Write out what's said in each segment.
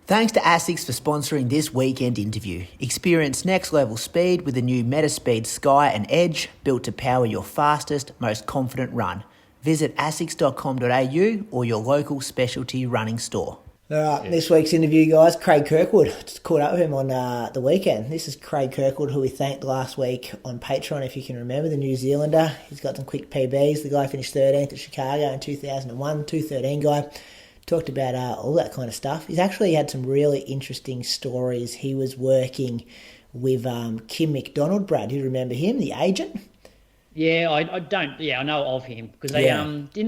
Thanks to ASICS for sponsoring this weekend interview. Experience next level speed with the new Metaspeed Sky and Edge, built to power your fastest, most confident run. Visit asics.com.au or your local specialty running store. All right, This week's interview, guys, Craig Kirkwood. I just caught up with him on the weekend. This is Craig Kirkwood, who we thanked last week on Patreon, if you can remember, the New Zealander. He's got some quick PBs. The guy finished 13th at Chicago in 2001, 2:13 guy. Talked about all that kind of stuff. He's actually had some really interesting stories. He was working with Kim McDonald, Brad. Do you remember him, the agent? Yeah, I don't. Yeah, I know of him because they they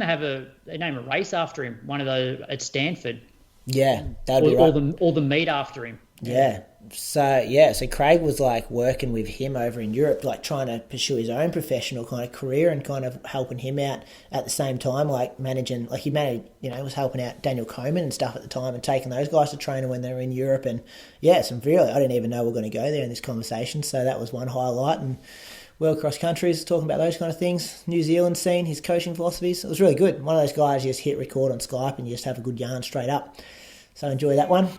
named a race after him. One of those at Stanford. Yeah, that'd be right. All the meat after him. Yeah. So Craig was like working with him over in Europe, like trying to pursue his own professional kind of career and kind of helping him out at the same time, like managing, like he managed, was helping out Daniel Komen and stuff at the time and taking those guys to trainer when they were in Europe. And yeah, I didn't even know we were going to go there in this conversation. So that was one highlight. And World Cross Countries, talking about those kind of things. New Zealand scene, his coaching philosophies. It was really good. One of those guys, you just hit record on Skype and you just have a good yarn straight up. So enjoy that one.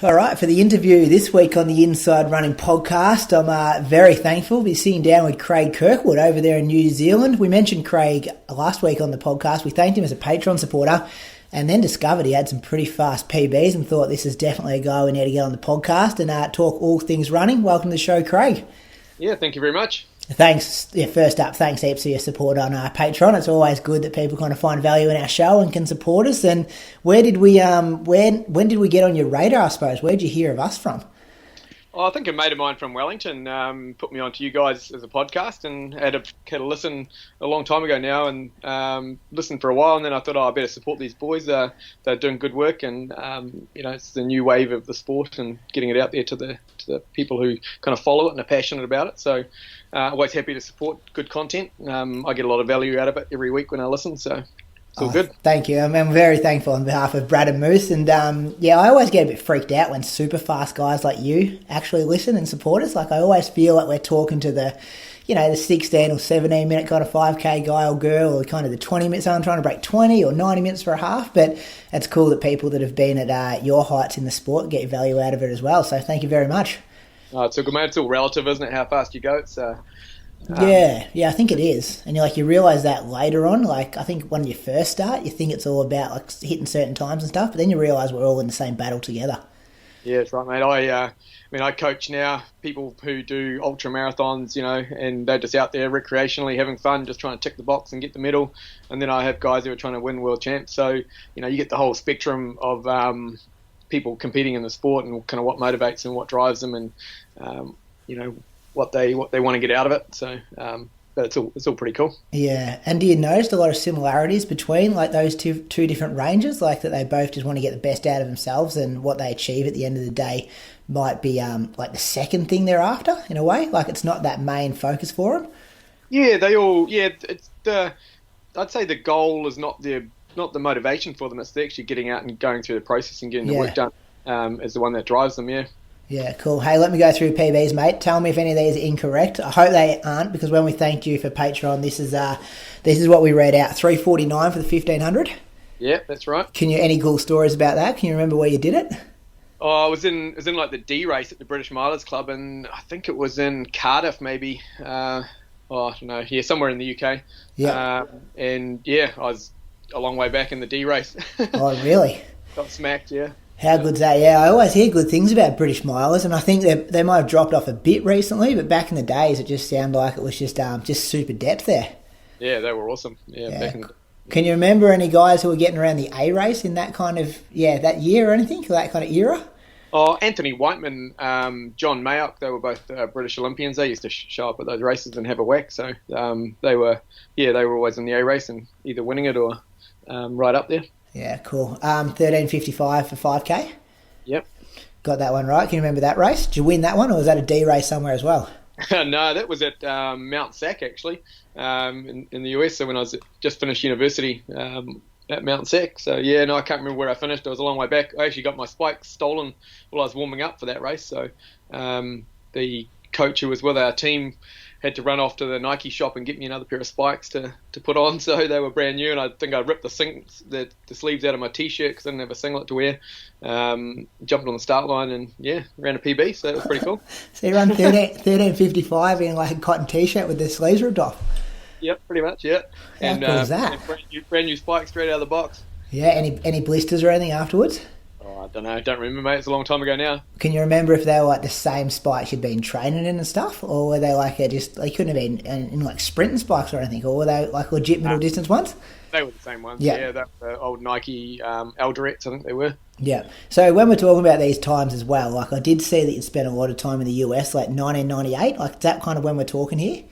All right, for the interview this week on the Inside Running podcast, I'm very thankful to be sitting down with Craig Kirkwood over there in New Zealand. We mentioned Craig last week on the podcast. We thanked him as a Patreon supporter and then discovered he had some pretty fast PBs and thought this is definitely a guy we need to get on the podcast and talk all things running. Welcome to the show, Craig. Yeah, thank you very much. Thanks. Yeah, first up, thanks heaps for your support on Patreon. It's always good that people kind of find value in our show and can support us. And where did we, when did we get on your radar, I suppose? Where did you hear of us from? Well, I think a mate of mine from Wellington put me on to you guys as a podcast and had a listen a long time ago now and listened for a while. And then I thought, I better support these boys. They're doing good work and, it's the new wave of the sport and getting it out there to the people who kind of follow it and are passionate about it. So always happy to support good content. I get a lot of value out of it every week when I listen, so it's all good. Thank you. I'm very thankful on behalf of Brad and Moose. And I always get a bit freaked out when super fast guys like you actually listen and support us. Like I always feel like we're talking to the 16 or 17 minute kind of 5K guy or girl, or kind of the 20 minutes on trying to break 20 or 90 minutes for a half. But it's cool that people that have been at your heights in the sport get value out of it as well. So thank you very much. Oh, it's all good, mate. It's all relative, isn't it? How fast you go. It's yeah, I think it is. And you realise that later on. Like I think when you first start, you think it's all about like hitting certain times and stuff, but then you realise we're all in the same battle together. Yeah, that's right, mate. I coach now people who do ultra marathons, and they're just out there recreationally having fun, just trying to tick the box and get the medal. And then I have guys who are trying to win world champs. So, you get the whole spectrum of people competing in the sport and kind of what motivates them, what drives them, and what they want to get out of it. So, but it's all pretty cool. Yeah, and do you notice a lot of similarities between like those two different ranges, like that they both just want to get the best out of themselves, and what they achieve at the end of the day might be like the second thing they're after in a way, like it's not that main focus for them. Yeah, it's I'd say the goal is not the motivation for them. It's actually getting out and going through the process and getting the work done is the one that drives them. Yeah, cool. Hey, let me go through PBs, mate. Tell me if any of these are incorrect. I hope they aren't, because when we thanked you for Patreon, this is what we read out. 3:49 for the 1500. Yeah, that's right. Any cool stories about that? Can you remember where you did it? Oh, I was in like the D race at the British Milers Club, and I think it was in Cardiff, maybe. I don't know. Yeah, somewhere in the UK. Yeah. I was a long way back in the D race. Oh, really? Got smacked, yeah. How good's that? Yeah, I always hear good things about British Milers, and I think they might have dropped off a bit recently, but back in the days, it just sounded like it was just super depth there. Yeah, they were awesome. Yeah. Back in the... Can you remember any guys who were getting around the A race in that kind of, that year or anything, that kind of era? Oh, Anthony Whiteman, John Mayock, they were both British Olympians. They used to show up at those races and have a whack. So they were always in the A race and either winning it or right up there. Yeah, cool. 13:55 for 5K. Yep. Got that one right. Can you remember that race? Did you win that one, or was that a D race somewhere as well? No, that was at Mount Sac actually, in the US. So when I was just finished university at Mount Sac. So I can't remember where I finished. I was a long way back. I actually got my spikes stolen while I was warming up for that race. So the coach who was with our team had to run off to the Nike shop and get me another pair of spikes to put on. So they were brand new, and I think I ripped the sleeves out of my t-shirt because I didn't have a singlet to wear. Jumped on the start line and ran a PB, so that was pretty cool. So you run 13:55 in like a cotton t-shirt with the sleeves ripped off. Yep, pretty much, yeah. How cool is that? Brand new spikes straight out of the box. Yeah, any blisters or anything afterwards? Oh, I don't know. Don't remember, mate. It's a long time ago now. Can you remember if they were like the same spikes you'd been training in and stuff, or were they like they couldn't have been in like sprinting spikes or anything, or were they like legit middle distance ones? They were the same ones. Yeah, they were the old Nike Eldorettes, I think they were. Yeah. So when we're talking about these times as well, like I did see that you spent a lot of time in the US, like 1998. Like is that kind of when we're talking here?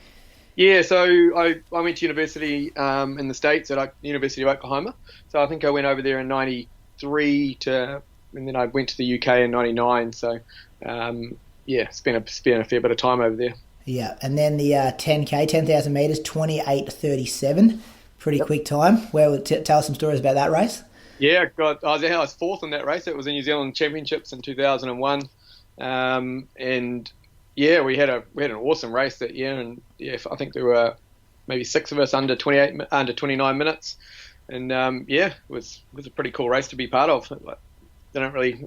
Yeah, so I went to university in the States at University of Oklahoma. So I think I went over there in 93 and then I went to the UK in 99. So, spent a fair bit of time over there. Yeah, and then the 10K, 10,000 metres, 28:37. Pretty quick time. Tell us some stories about that race. Yeah, I was fourth in that race. It was the New Zealand Championships in 2001. And yeah, we had an awesome race that year, and I think there were maybe 6 of us under 29 minutes, and it was a pretty cool race to be part of. They don't really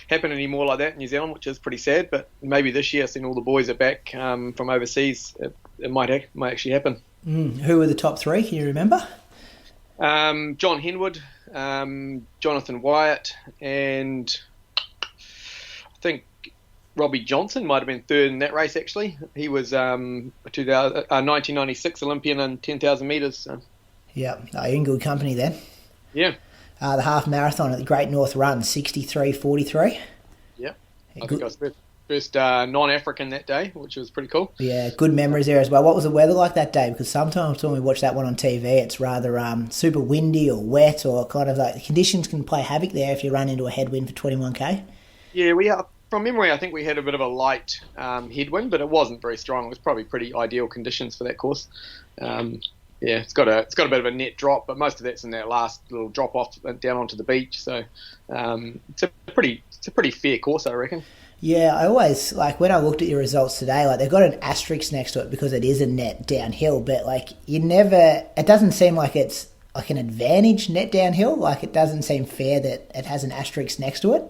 happen anymore like that in New Zealand, which is pretty sad. But maybe this year, seeing all the boys are back from overseas, it might actually happen. Who were the top 3? Can you remember? John Henwood, Jonathan Wyatt, and I think Robbie Johnson might have been third in that race, actually. He was 1996 Olympian in 10,000 metres. So. Yeah, you're in good company then. Yeah. The half marathon at the Great North Run, 63:43. Yeah. I think I was first non-African that day, which was pretty cool. Yeah, good memories there as well. What was the weather like that day? Because sometimes when we watch that one on TV, it's rather super windy or wet, or kind of like the conditions can play havoc there if you run into a headwind for 21K. Yeah, from memory, I think we had a bit of a light headwind, but it wasn't very strong. It was probably pretty ideal conditions for that course. It's got a bit of a net drop, but most of that's in that last little drop off down onto the beach. So it's a pretty fair course, I reckon. Yeah, I always, like, when I looked at your results today, like, they've got an asterisk next to it because it is a net downhill, but, like, it doesn't seem like it's, like, an advantage net downhill. Like, it doesn't seem fair that it has an asterisk next to it.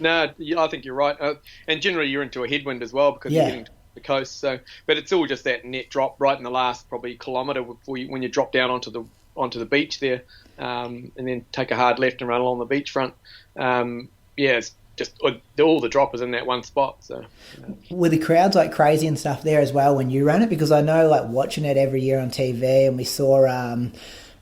No, I think you're right. And generally you're into a headwind as well because you're getting to the coast. So, but it's all just that net drop right in the last probably kilometre when you drop down onto the beach there, and then take a hard left and run along the beachfront. It's just all the drop is in that one spot. So were the crowds like crazy and stuff there as well when you ran it? Because I know, like, watching it every year on TV, and we saw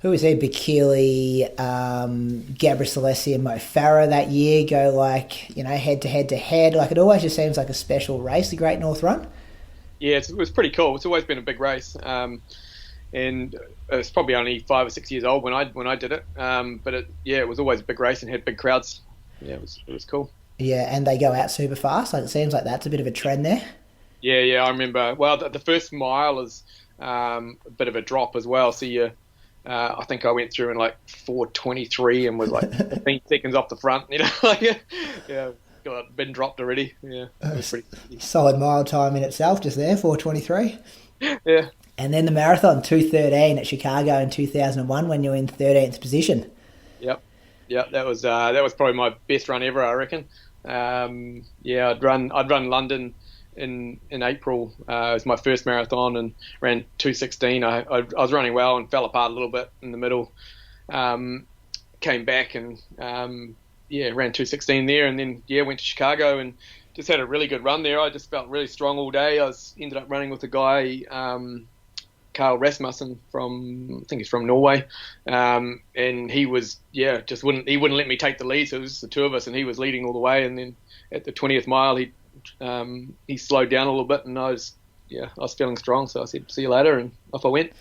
who was there, Bikili, Gabra Celessi and Mo Farah that year go, like, head to head. Like, it always just seems like a special race, the Great North Run. Yeah, it was pretty cool. It's always been a big race. And it's probably only 5 or 6 years old when I did it. But it was always a big race and had big crowds. Yeah, it was cool. Yeah, and they go out super fast. Like, it seems like that's a bit of a trend there. Yeah, I remember. Well, the first mile is a bit of a drop as well. So I think I went through in like 4:23 and was like 15 seconds off the front. Got been dropped already. Yeah, it was pretty solid mile time in itself, just there, 4:23. Yeah. And then the marathon, 2:13 at Chicago in 2001, when you're in 13th position. Yep, that was probably my best run ever, I reckon. I'd run London in April. It was my first marathon and ran 2:16. I was running well and fell apart a little bit in the middle. Came back and ran 2:16 there, and then went to Chicago and just had a really good run there. I just felt really strong all day. Ended up running with a guy, Carl Rasmussen I think he's from Norway, and he was wouldn't let me take the lead, so it was just the two of us, and he was leading all the way. And then at the 20th mile, he slowed down a little bit, and I was feeling strong, so I said, "See you later," and off I went.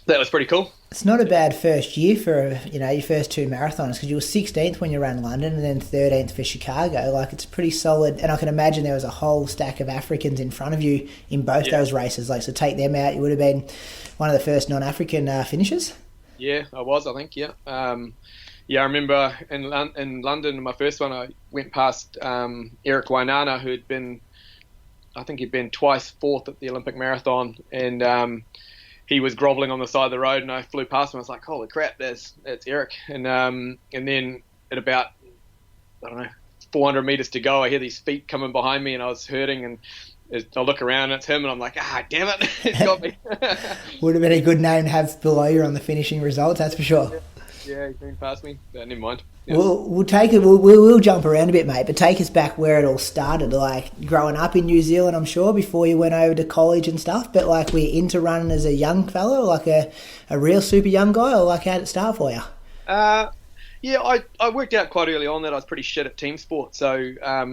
That was pretty cool. It's not a bad first year for your first 2 marathons, because you were 16th when you ran London and then 13th for Chicago. Like, it's pretty solid, and I can imagine there was a whole stack of Africans in front of you in both those races. Like, so take them out, you would have been one of the first non-African finishers. Yeah, I was. I think. Yeah. I remember in London, my first one, I went past Eric Wainana, who'd been I think he'd been twice fourth at the Olympic marathon, and he was grovelling on the side of the road, and I flew past him. I was like, "Holy crap, that's Eric!" And then at about, I don't know, 400 meters to go, I hear these feet coming behind me, and I was hurting, and I look around, and it's him, and I'm like, damn it, he's got me. Would have been a good name to have below you on the finishing results, that's for sure. Yeah, he came past me. Never mind. Yeah. We'll take it. We'll jump around a bit, mate. But take us back where it all started. Like growing up in New Zealand, I'm sure before you went over to college and stuff. But like, were you into running as a young fella, or like a real super young guy, or like how did it start for you? Yeah, I worked out quite early on that I was pretty shit at team sport. So I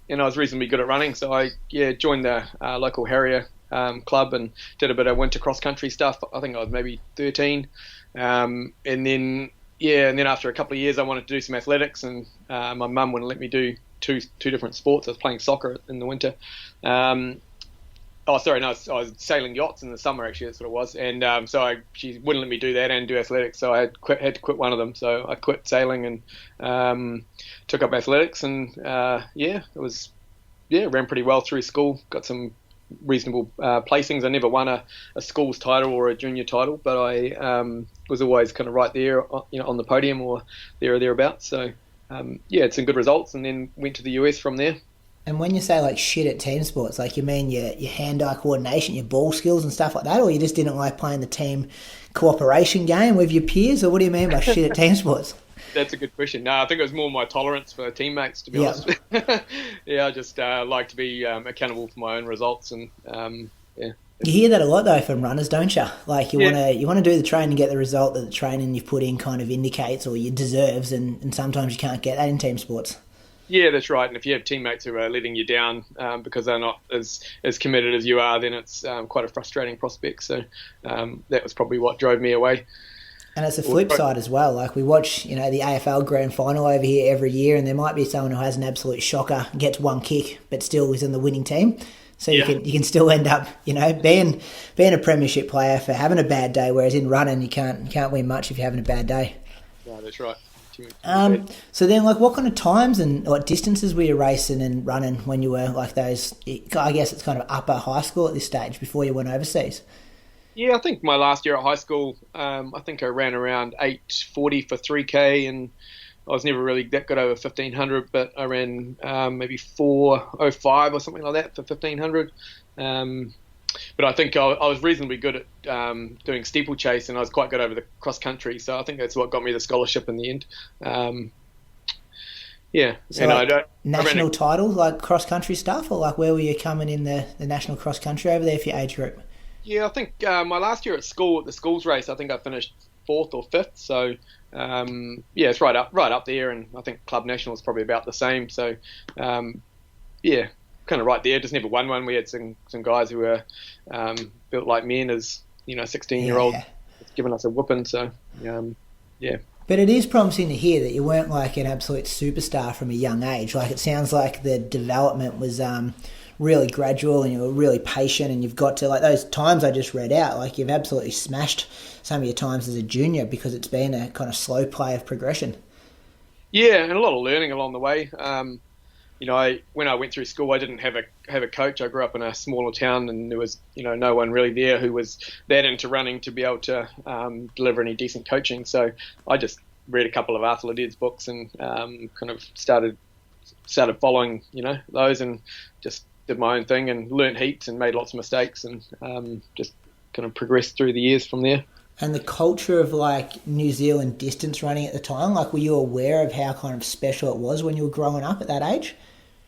was reasonably good at running. So I joined the local Harrier club and did a bit of winter cross country stuff. I think I was maybe 13, and then after a couple of years, I wanted to do some athletics, and my mum wouldn't let me do two different sports. I was playing soccer in the winter. I was sailing yachts in the summer, actually, that's what it was. And she wouldn't let me do that and do athletics, so I had to quit one of them. So I quit sailing and took up athletics, and ran pretty well through school. Got some reasonable placings. I never won a schools title or a junior title, but I was always kind of right there, on the podium or there or thereabouts. So it's some good results, and then went to the US from there. And when you say like shit at team sports, like you mean your hand-eye coordination, your ball skills and stuff like that, or you just didn't like playing the team cooperation game with your peers, or what do you mean by shit at team sports? That's a good question. No, I think it was more my tolerance for teammates, to be honest. Yeah, I just like to be accountable for my own results, and You hear that a lot though from runners, don't you? Like you want to do the training and get the result that the training you've put in kind of indicates or you deserves, and sometimes you can't get that in team sports. Yeah, that's right. And if you have teammates who are letting you down because they're not as committed as you are, then it's quite a frustrating prospect. So that was probably what drove me away. And it's a flip side as well. Like we watch, the AFL Grand Final over here every year, and there might be someone who has an absolute shocker, gets one kick, but still is in the winning team. So you can still end up, being a premiership player for having a bad day, whereas in running you can't win much if you're having a bad day. No, that's right. So then, like, what kind of times and what distances were you racing and running when you were like those? I guess it's kind of upper high school at this stage before you went overseas. Yeah, I think my last year at high school, I think I ran around 8:40 for 3K, and I was never really that good over 1500, but I ran maybe 4:05 or something like that for 1500. But I think I was reasonably good at doing steeplechase, and I was quite good over the cross country. So I think that's what got me the scholarship in the end. So like national title, like cross country stuff, or like where were you coming in the national cross country over there for your age group? Yeah, I think my last year at the schools race, I think I finished 4th or 5th. So it's right up there, and I think club national is probably about the same. So kind of right there. Just never won one. We had some guys who were built like men, as 16-year-old, giving us a whooping. So But it is promising to hear that you weren't like an absolute superstar from a young age. Like it sounds like the development was really gradual, and you were really patient, and you've got to, like those times I just read out, like you've absolutely smashed some of your times as a junior because it's been a kind of slow play of progression. Yeah, and a lot of learning along the way. When I went through school, I didn't have a coach. I grew up in a smaller town, and there was no one really there who was that into running to be able to deliver any decent coaching. So I just read a couple of Arthur Lydiard's books and kind of started following those, and just did my own thing and learned heaps and made lots of mistakes, and just kind of progressed through the years from there. And the culture of like New Zealand distance running at the time, like were you aware of how kind of special it was when you were growing up at that age?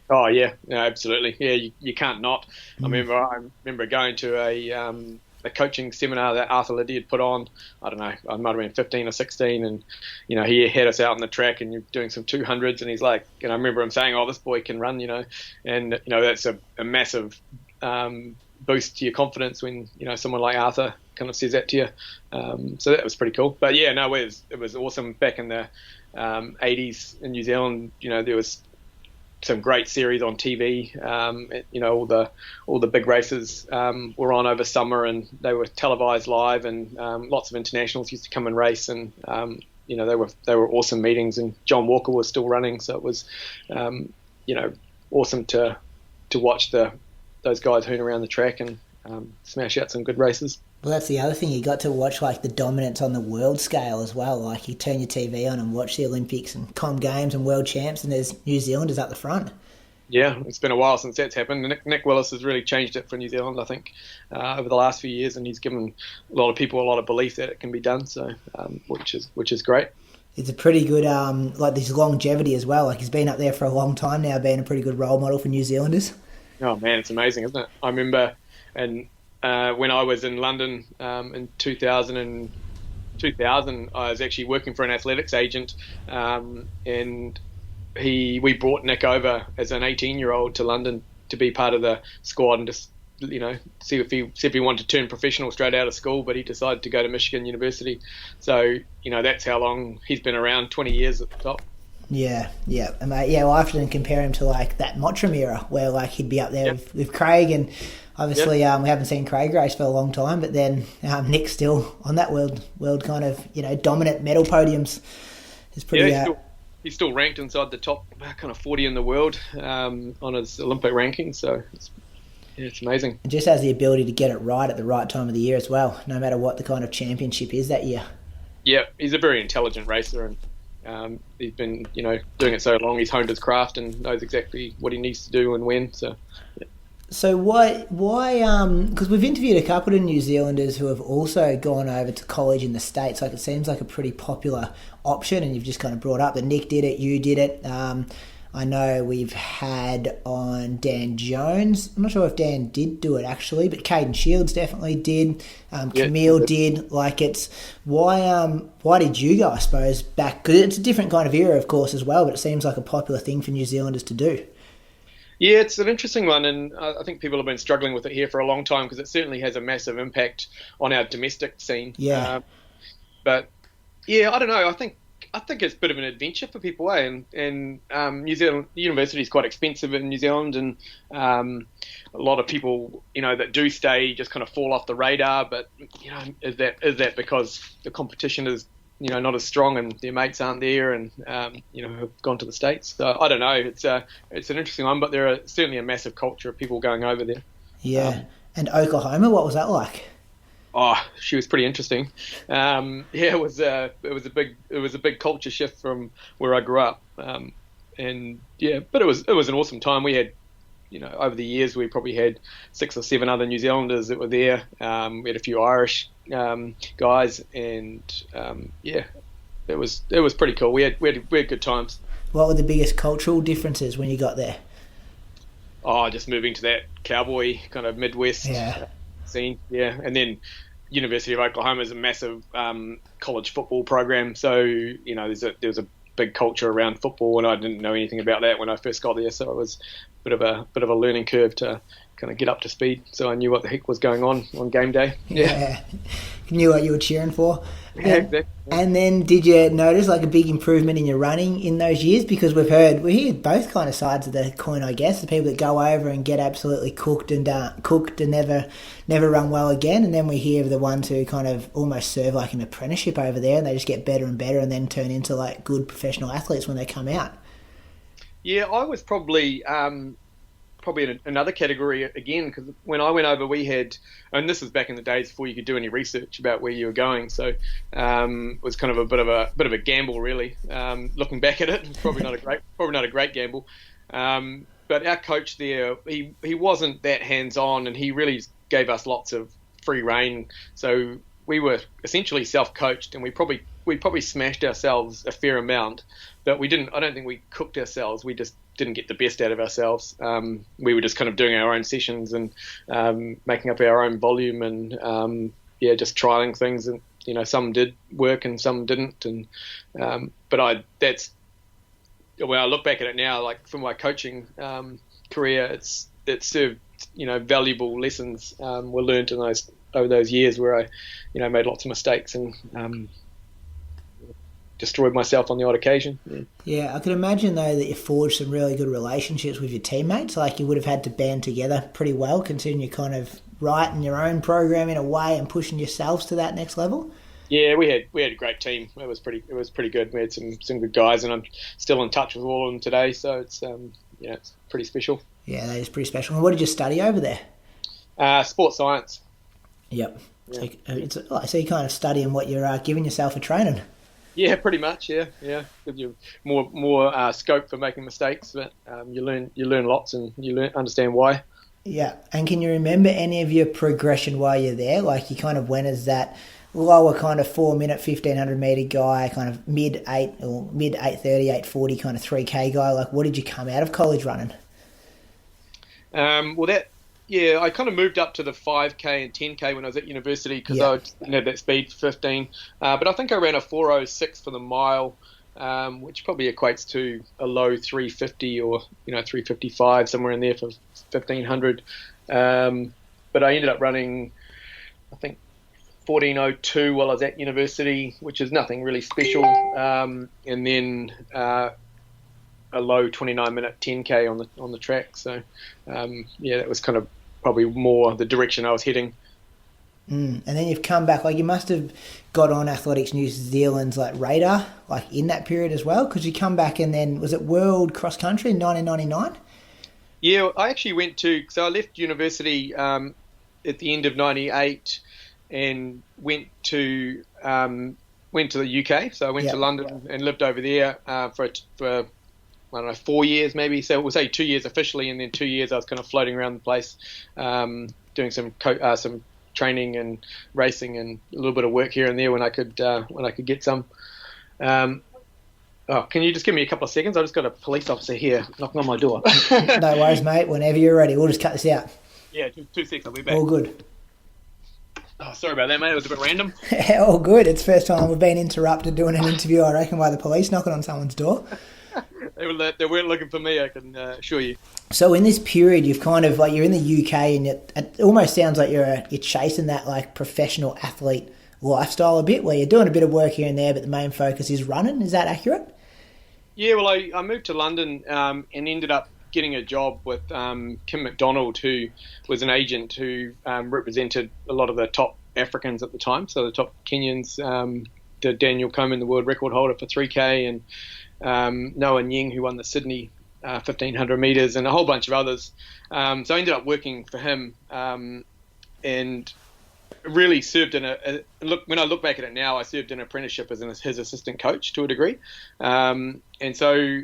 Oh yeah, absolutely. Yeah, you can't not. I remember going to a coaching seminar that Arthur Lydiard put on. I don't know, I might have been 15 or 16, and he had us out on the track, and you're doing some 200s, and he's like, and I remember him saying, "Oh, this boy can run," and that's a massive boost to your confidence when someone like Arthur kind of says that to you. So that was pretty cool. But yeah, no, it was awesome back in the 80s in New Zealand. There was some great series on TV. All the big races were on over summer, and they were televised live, and lots of internationals used to come and race, and they were awesome meetings. And John Walker was still running, so it was awesome to watch the those guys hoon around the track and smash out some good races. Well, that's the other thing. You got to watch like the dominance on the world scale as well. Like you turn your TV on and watch the Olympics and Com Games and World Champs, and there's New Zealanders up the front. Yeah, it's been a while since that's happened. Nick Willis has really changed it for New Zealand, I think, over the last few years, and he's given a lot of people a lot of belief that it can be done. So, which is great. It's a pretty good like this longevity as well. Like he's been up there for a long time now, being a pretty good role model for New Zealanders. Oh man, it's amazing, isn't it? I remember, and when I was in London in 2000, I was actually working for an athletics agent, and we brought Nick over as an 18-year-old to London to be part of the squad and just see if he wanted to turn professional straight out of school, but he decided to go to Michigan University. So that's how long he's been around, 20 years at the top. Yeah. And well, I often compare him to like that Mottram era where like he'd be up there with Craig, and obviously we haven't seen Craig race for a long time, but then Nick's still on that world kind of dominant medal podiums. It's pretty. He's still ranked inside the top kind of 40 in the world on his Olympic ranking, so it's amazing. And just has the ability to get it right at the right time of the year as well, no matter what the kind of championship is that year. Yeah, he's a very intelligent racer, and he's been doing it so long. He's honed his craft and knows exactly what he needs to do and when. So. Yeah. So why? Because we've interviewed a couple of New Zealanders who have also gone over to college in the States. Like it seems like a pretty popular option, and you've just kind of brought up that Nick did it, you did it. I know we've had on Dan Jones. I'm not sure if Dan did do it actually, but Caden Shields definitely did. Camille did. Like it's why did you go? I suppose back because it's a different kind of era, of course, as well. But it seems like a popular thing for New Zealanders to do. Yeah, it's an interesting one, and I think people have been struggling with it here for a long time because it certainly has a massive impact on our domestic scene. Yeah. But yeah, I don't know. I think it's a bit of an adventure for people, and New Zealand university is quite expensive in New Zealand, and a lot of people that do stay just kind of fall off the radar. But is that because the competition is not as strong and their mates aren't there and have gone to the States? So I don't know. It's an interesting one, but there are certainly a massive culture of people going over there. Yeah. And Oklahoma, what was that like? Oh, she was pretty interesting. It was a big culture shift from where I grew up. But it was an awesome time. We had over the years we probably had 6 or 7 other New Zealanders that were there. We had a few Irish guys, and it was pretty cool. We had good times. What were the biggest cultural differences when you got there? Oh, just moving to that cowboy kind of Midwest scene, and then University of Oklahoma is a massive college football program, so there was a big culture around football, and I didn't know anything about that when I first got there, so it was a bit of a learning curve to kind of get up to speed, so I knew what the heck was going on game day. Yeah. Knew what you were cheering for. Yeah, exactly. And then did you notice like a big improvement in your running in those years? Because we hear both kind of sides of the coin, I guess. The people that go over and get absolutely cooked and never run well again, and then we hear of the ones who kind of almost serve like an apprenticeship over there, and they just get better and better and then turn into like good professional athletes when they come out. Yeah, I was probably in another category again, because when I went over we had, and this was back in the days before you could do any research about where you were going, so it was kind of a bit of a gamble really. Looking back at it, probably not a great gamble. But our coach there, he wasn't that hands-on, and he really gave us lots of free rein, so we were essentially self-coached, and we probably smashed ourselves a fair amount, but I don't think we cooked ourselves. We just didn't get the best out of ourselves. We were just kind of doing our own sessions and making up our own volume, and just trialing things, and some did work and some didn't, and but that's when I look back at it now, like from my coaching career, it served valuable lessons were learned in over those years where I made lots of mistakes and destroyed myself on the odd occasion. Yeah, I can imagine though that you forged some really good relationships with your teammates. Like you would have had to band together pretty well, considering you're kind of writing your own program in a way and pushing yourselves to that next level. Yeah, we had a great team. It was pretty good. We had some good guys, and I'm still in touch with all of them today. So it's it's pretty special. Yeah, that is pretty special. And what did you study over there? Sports science. Yep. Yeah. So you're kind of studying what you're giving yourself for training. Yeah, pretty much. Yeah. Gives you more scope for making mistakes, but you learn lots and understand why. Yeah. And can you remember any of your progression while you're there? Like you kind of went as that lower kind of 4 minute 1500 meter guy, kind of mid 830, 840 kind of 3K guy. Like what did you come out of college running? I kind of moved up to the 5K and 10K when I was at university because I didn't have that speed for 15. But I think I ran a 4:06 for the mile, which probably equates to a low 350 or 355 somewhere in there for 1500. But I ended up running, I think, 14:02 while I was at university, which is nothing really special. And then a low 29-minute 10K on the track. So that was kind of probably more the direction I was heading. And then you've come back, like you must have got on Athletics New Zealand's like radar, like in that period as well, because you come back and then was it World Cross Country in 1999? Yeah, I actually so I left university at the end of '98 and went to the UK. So I went to London and lived over there for I don't know, 4 years maybe. So we'll say 2 years officially, and then 2 years I was kind of floating around the place, doing some training and racing and a little bit of work here and there when I could get some. Can you just give me a couple of seconds? I've just got a police officer here knocking on my door. No worries, mate. Whenever you're ready, we'll just cut this out. Yeah, 2 seconds. I'll be back. All good. Oh, sorry about that, mate. It was a bit random. All good. It's the first time we've been interrupted doing an interview, I reckon, by the police knocking on someone's door. They weren't looking for me, I can assure you. So in this period, you've kind of like you're in the UK, and it almost sounds like you're chasing that like professional athlete lifestyle a bit, where you're doing a bit of work here and there, but the main focus is running. Is that accurate? Yeah, well, I moved to London and ended up getting a job with Kim McDonald, who was an agent who represented a lot of the top Africans at the time, so the top Kenyans, the Daniel Komen, the world record holder for 3K, and Noah Nying, who won the Sydney 1500 metres, and a whole bunch of others. So I ended up working for him and really served in when I look back at it now, I served in an apprenticeship as his assistant coach to a degree. And so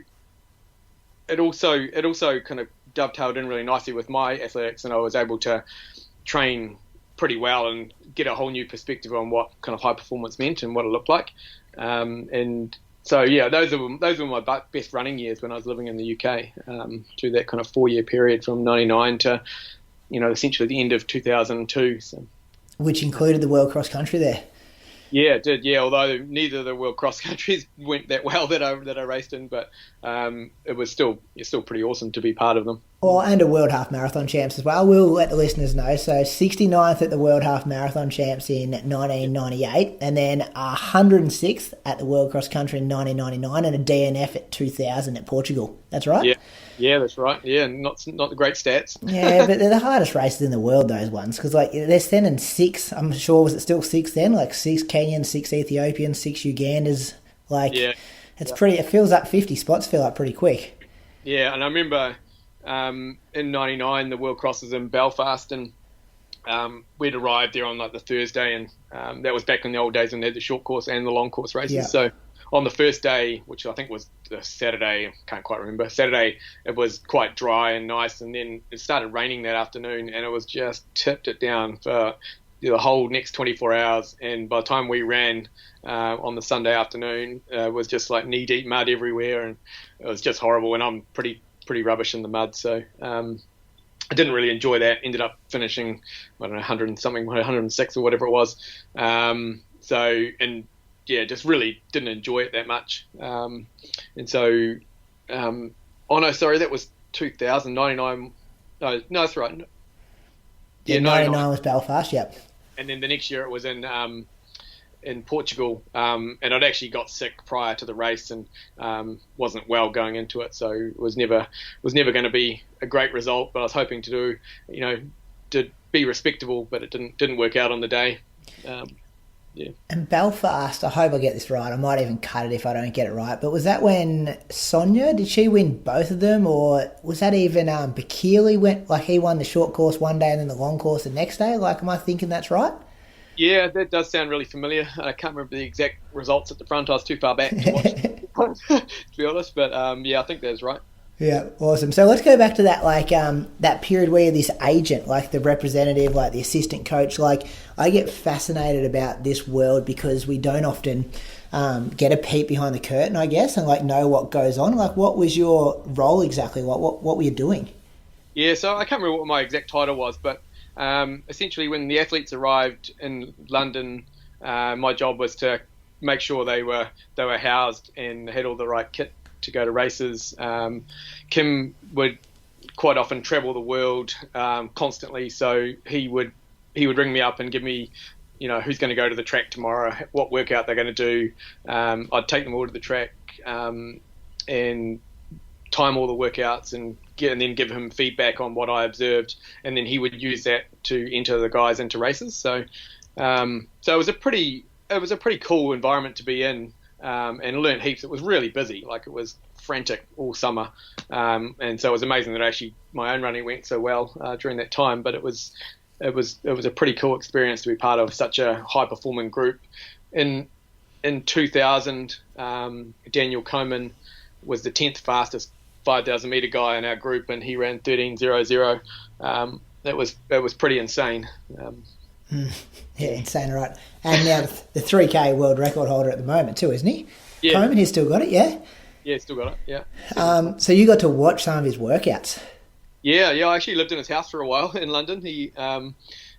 it also kind of dovetailed in really nicely with my athletics, and I was able to train pretty well and get a whole new perspective on what kind of high performance meant and what it looked like. And so, those were my best running years when I was living in the UK, through that kind of 4-year period from 99 to, essentially the end of 2002. So. Which included the World Cross Country there. Yeah, it did. Yeah, although neither of the World Cross Countries went that well that I raced in, but it's still pretty awesome to be part of them. Well, and a World Half Marathon Champs as well. We'll let the listeners know. So 69th at the World Half Marathon Champs in 1998, and then 106th at the World Cross Country in 1999, and a DNF at 2000 at Portugal. That's right? Yeah, that's right. Yeah, not the great stats. Yeah, but they're the hardest races in the world, those ones, because like they're sending 6. I'm sure, was it still 6 then? Like 6 Kenyans, 6 Ethiopians, 6 Uganders. Like, it's pretty. It fills up 50 spots. Fill up pretty quick. Yeah, and I remember in '99 the World Cross was in Belfast, and we'd arrived there on like the Thursday, and that was back in the old days when they had the short course and the long course races. Yeah. So on the first day, which I think was the Saturday, can't quite remember, Saturday, it was quite dry and nice, and then it started raining that afternoon, and it was just tipped it down for the whole next 24 hours. And by the time we ran on the Sunday afternoon, it was just like knee-deep mud everywhere, and it was just horrible, and I'm pretty rubbish in the mud, so I didn't really enjoy that. Ended up finishing, I don't know, 106 or whatever it was. Just really didn't enjoy it that much. That was 2099. No, that's right. Yeah, 99 was Belfast, yep. And then the next year it was in Portugal, and I'd actually got sick prior to the race and wasn't well going into it, so it was never going to be a great result. But I was hoping to do, to be respectable, but it didn't work out on the day. yeah. And Belfast, I hope I get this right. I might even cut it if I don't get it right. But was that when Sonia, did she win both of them? Or was that even Bakili he won the short course one day and then the long course the next day? Like, am I thinking that's right? Yeah, that does sound really familiar. I can't remember the exact results at the front. I was too far back to watch, to be honest. But yeah, I think that's right. Yeah, awesome. So let's go back to that, that period where you're this agent, like the representative, like the assistant coach. Like, I get fascinated about this world because we don't often get a peek behind the curtain, I guess, and know what goes on. Like, what was your role exactly? What were you doing? Yeah, so I can't remember what my exact title was, but essentially when the athletes arrived in London, my job was to make sure they were housed and had all the right kit to go to races. Kim would quite often travel the world constantly, so he would ring me up and give me, who's going to go to the track tomorrow, what workout they're going to do. I'd take them all to the track and time all the workouts and then give him feedback on what I observed, and then he would use that to enter the guys into races. So it was a pretty cool environment to be in. And learned heaps. It was really busy, it was frantic all summer, and so it was amazing that actually my own running went so well during that time. But it was a pretty cool experience to be part of such a high performing group. In 2000, Daniel Komen was the 10th fastest 5,000 meter guy in our group, and he ran 13:00. That was pretty insane. Yeah, insane, right? And now the 3K world record holder at the moment too, isn't he? Yeah. Komen, he's still got it, yeah? Yeah, still got it, yeah. So you got to watch some of his workouts? Yeah, I actually lived in his house for a while in London. He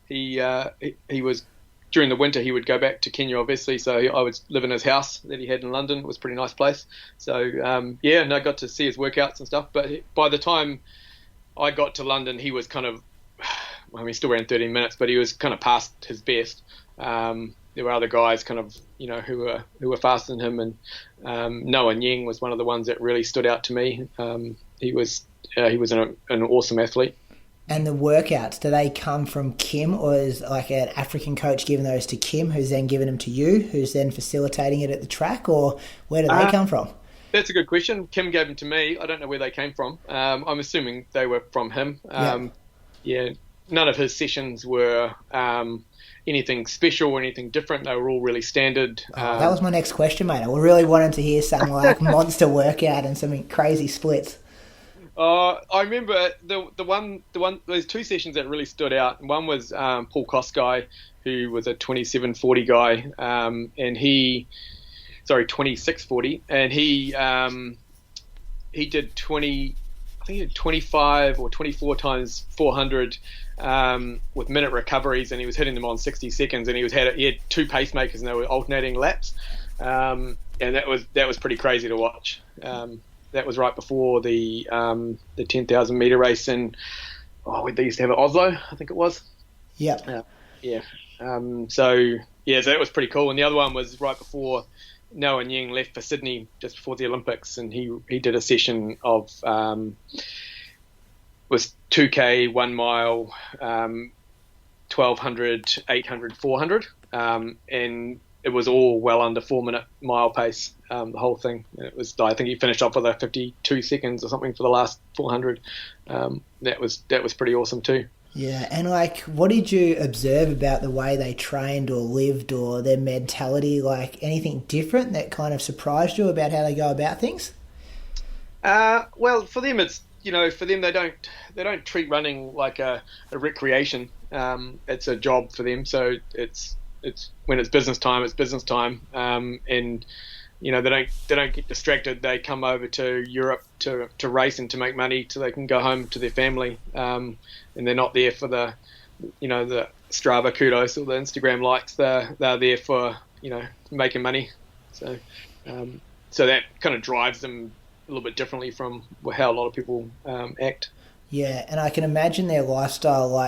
was, during the winter, he would go back to Kenya, obviously, so I would live in his house that he had in London. It was a pretty nice place. So, I got to see his workouts and stuff. But by the time I got to London, he was kind of, he still ran 13 minutes, but he was kind of past his best. There were other guys kind of, who were faster than him, and Noah Nying was one of the ones that really stood out to me. He was an awesome athlete. And the workouts, do they come from Kim, or is an African coach giving those to Kim, who's then giving them to you, who's then facilitating it at the track, or where do they come from? That's a good question. Kim gave them to me. I don't know where they came from. I'm assuming they were from him. Yeah. None of his sessions were anything special or anything different. They were all really standard. That was my next question, mate. I really wanted to hear some monster workout and some crazy splits. I remember the one. There's two sessions that really stood out. One was Paul Koskai, who was a 27:40 guy, and 26:40, and he did 20. I think he did 25 or 24 times 400 with minute recoveries, and he was hitting them on 60 seconds, and he had two pacemakers, and they were alternating laps, and that was pretty crazy to watch. That was right before the 10,000 meter race, and they used to have it at Oslo, I think it was. Yeah. So that was pretty cool. And the other one was right before Noah Nying left for Sydney, just before the Olympics, and he did a session of was 2K, 1 mile, 1,200, 800, 400, and it was all well under 4 minute mile pace, the whole thing. And it was, I think he finished off with 52 seconds or something for the last 400. That was pretty awesome too. Yeah, and what did you observe about the way they trained or lived, or their mentality? Anything different that kind of surprised you about how they go about things? Well, for them it's for them they don't treat running like a recreation. It's a job for them. So it's when it's business time, it's business time. And they don't get distracted. They come over to Europe to race and to make money so they can go home to their family. And they're not there for the Strava kudos or the Instagram likes. They're there for making money. So that kind of drives them a little bit differently from how a lot of people act. Yeah, and I can imagine their lifestyle.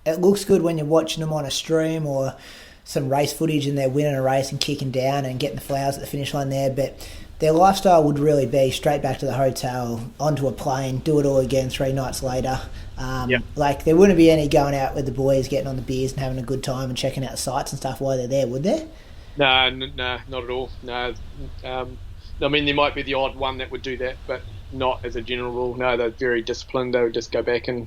It looks good when you're watching them on a stream or some race footage, and they're winning a race and kicking down and getting the flowers at the finish line there. But their lifestyle would really be straight back to the hotel, onto a plane, do it all again 3 nights later. There wouldn't be any going out with the boys, getting on the beers and having a good time and checking out the sights and stuff while they're there, would there? No, not at all. No, I mean there might be the odd one that would do that, but not as a general rule. No, they're very disciplined. They would just go back and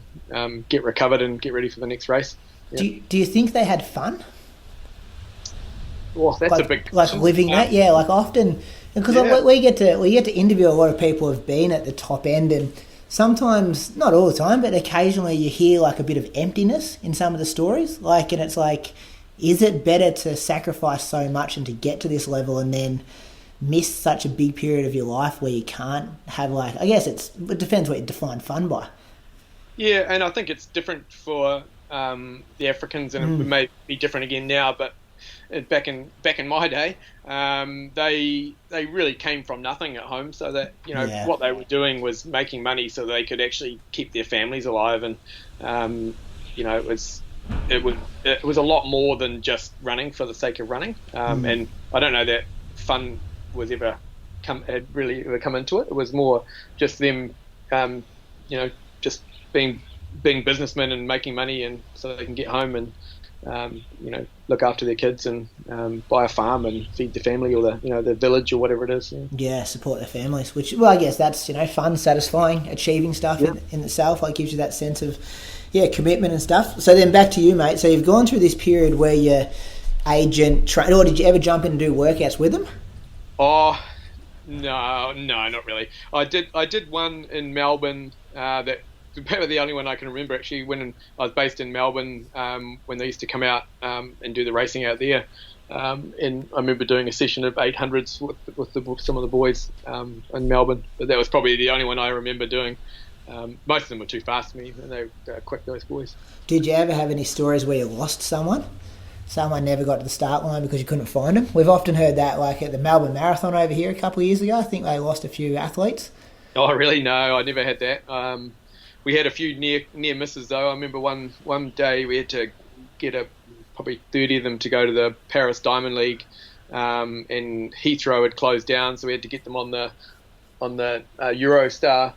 get recovered and get ready for the next race. Yeah. Do you think they had fun? Well, that's like, a big like living that. Yeah, like often because we get to interview a lot of people who've been at the top end, and sometimes, not all the time, but occasionally you hear like a bit of emptiness in some of the stories. Like, and it's like, is it better to sacrifice so much and to get to this level and then miss such a big period of your life where you can't have like, I guess it depends what you define fun by. Yeah, and I think it's different for the Africans, and it may be different again now, but back in my day, they really came from nothing at home, so that what they were doing was making money so they could actually keep their families alive, and it was a lot more than just running for the sake of running, and I don't know that fun had ever come into it. It was more just them, just being businessmen and making money, and so they can get home and look after their kids and buy a farm and feed the family or the village or whatever it is. Yeah, support their families, which, well, I guess that's, fun, satisfying, achieving stuff in itself. Like, gives you that sense of, commitment and stuff. So then back to you, mate. So you've gone through this period where your agent or did you ever jump in and do workouts with them? Oh, no, not really. I did one in Melbourne that probably the only one I can remember, actually, when I was based in Melbourne, when they used to come out and do the racing out there. And I remember doing a session of 800s with some of the boys in Melbourne. But that was probably the only one I remember doing. Most of them were too fast for me, and they were quick, those boys. Did you ever have any stories where you lost someone? Someone never got to the start line because you couldn't find them? We've often heard that, like at the Melbourne Marathon over here a couple of years ago. I think they lost a few athletes. Oh, really? No, I never had that. We had a few near misses though. I remember one day we had to get probably 30 of them to go to the Paris Diamond League, and Heathrow had closed down, so we had to get them on the Eurostar,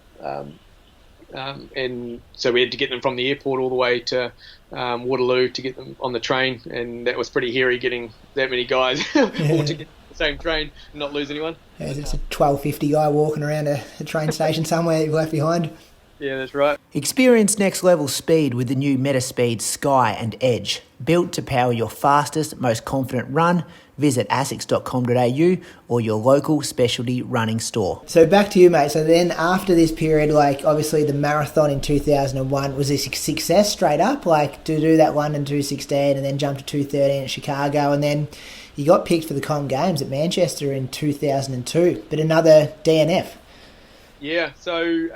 and so we had to get them from the airport all the way to Waterloo to get them on the train, and that was pretty hairy getting that many guys all to get the same train and not lose anyone. Yeah, it's a 12.50 guy walking around a train station somewhere that you've left behind. Yeah, that's right. Experience next level speed with the new Metaspeed Sky and Edge. Built to power your fastest, most confident run. Visit asics.com.au or your local specialty running store. So back to you, mate. So then after this period, like obviously the marathon in 2001 was a success straight up, like to do that one in 2:16 and then jump to 2:13 at Chicago, and then you got picked for the Com Games at Manchester in 2002, but another DNF. Yeah, so...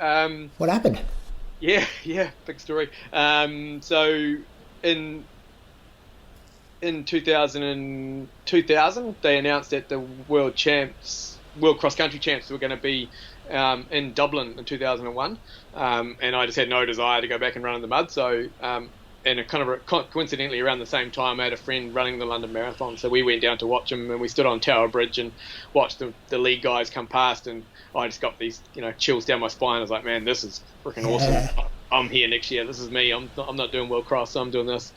what happened? Yeah, big story. So in 2000, they announced that the world cross-country champs were going to be in Dublin in 2001, and I just had no desire to go back and run in the mud, so... and kind of coincidentally around the same time I had a friend running the London Marathon, so we went down to watch him, and we stood on Tower Bridge and watched the league guys come past, and I just got these chills down my spine. I was like, man, this is freaking awesome. I'm here next year. This is me. I'm not doing World Cross, so I'm doing this,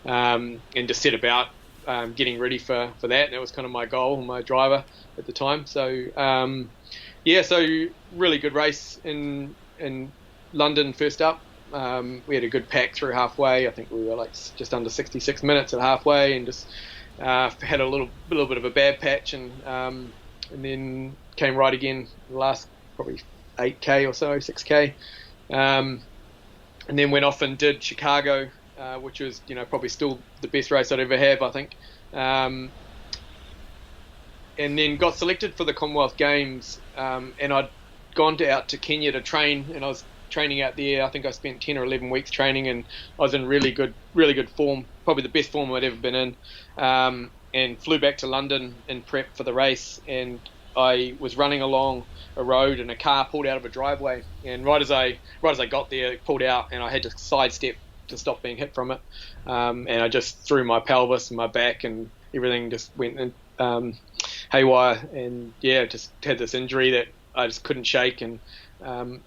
and just set about getting ready for that, and that was kind of my goal, my driver at the time. So so really good race in London first up. We had a good pack through halfway. I think we were like just under 66 minutes at halfway, and just had a little bit of a bad patch, and then came right again the last probably 8k or so, 6k, and then went off and did Chicago, which was probably still the best race I'd ever have, I think, and then got selected for the Commonwealth Games, and I'd gone out to Kenya to train, and I was training out there. I think I spent 10 or 11 weeks training, and I was in really good form, probably the best form I'd ever been in, and flew back to London in prep for the race, and I was running along a road and a car pulled out of a driveway, and right as I got there, it pulled out, and I had to sidestep to stop being hit from it, and I just threw my pelvis and my back, and everything just went haywire, and just had this injury that I just couldn't shake, and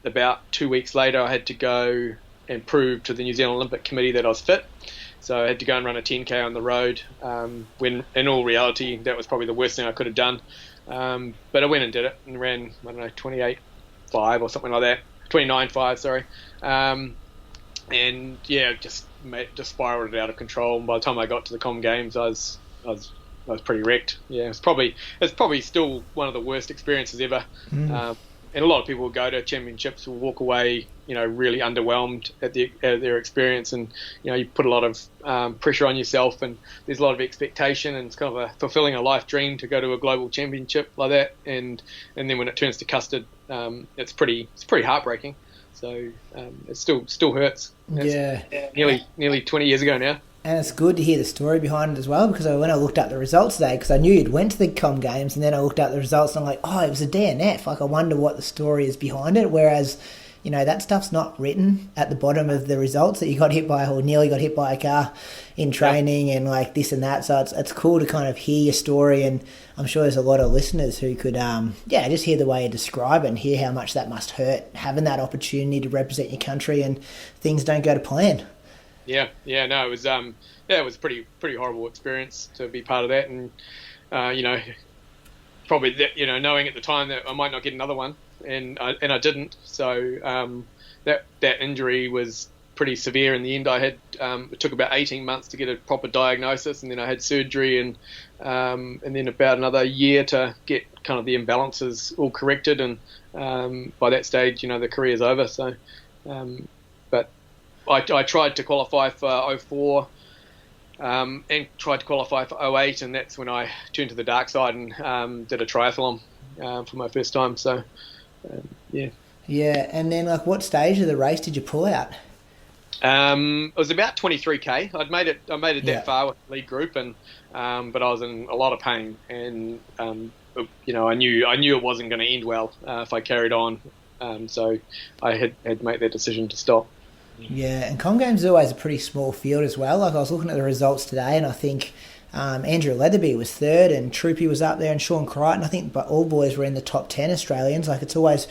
about 2 weeks later I had to go and prove to the New Zealand Olympic Committee that I was fit, So I had to go and run a 10K on the road, when in all reality that was probably the worst thing I could have done. But I went and did it and ran, I don't know, 28.5 or something like that, 29.5, sorry. And yeah, just spiraled it out of control. And by the time I got to the Com Games, I was pretty wrecked. Yeah, it's probably still one of the worst experiences ever. And a lot of people will go to championships will walk away, really underwhelmed at their experience, and you put a lot of pressure on yourself, and there's a lot of expectation, and it's kind of fulfilling a life dream to go to a global championship like that, and then when it turns to custard, it's pretty heartbreaking. So it still hurts. Nearly 20 years ago now. And it's good to hear the story behind it as well, because when I looked up the results today, because I knew you'd went to the Com Games, and then I looked up the results and I'm like, oh, it was a DNF. Like, I wonder what the story is behind it. Whereas, that stuff's not written at the bottom of the results, that you got hit by or nearly got hit by a car in training and like this and that. So it's cool to kind of hear your story, and I'm sure there's a lot of listeners who could, just hear the way you describe it and hear how much that must hurt, having that opportunity to represent your country and things don't go to plan. No, it was it was a pretty horrible experience to be part of that, and probably that, knowing at the time that I might not get another one, and I didn't. So that injury was pretty severe in the end. I had it took about 18 months to get a proper diagnosis, and then I had surgery, and then about another year to get kind of the imbalances all corrected, and by that stage, the career's over. So, but I tried to qualify for 04 and tried to qualify for 08, and that's when I turned to the dark side and did a triathlon for my first time. So, yeah. Yeah, and then what stage of the race did you pull out? It was about 23k. I made it that far with the lead group, and but I was in a lot of pain, and I knew it wasn't going to end well if I carried on. So I had to make that decision to stop. Yeah, and Com Games is always a pretty small field as well. Like, I was looking at the results today, and I think Andrew Leatherby was third, and Troopy was up there, and Sean Crichton. I think all boys were in the top 10 Australians. Like, it's always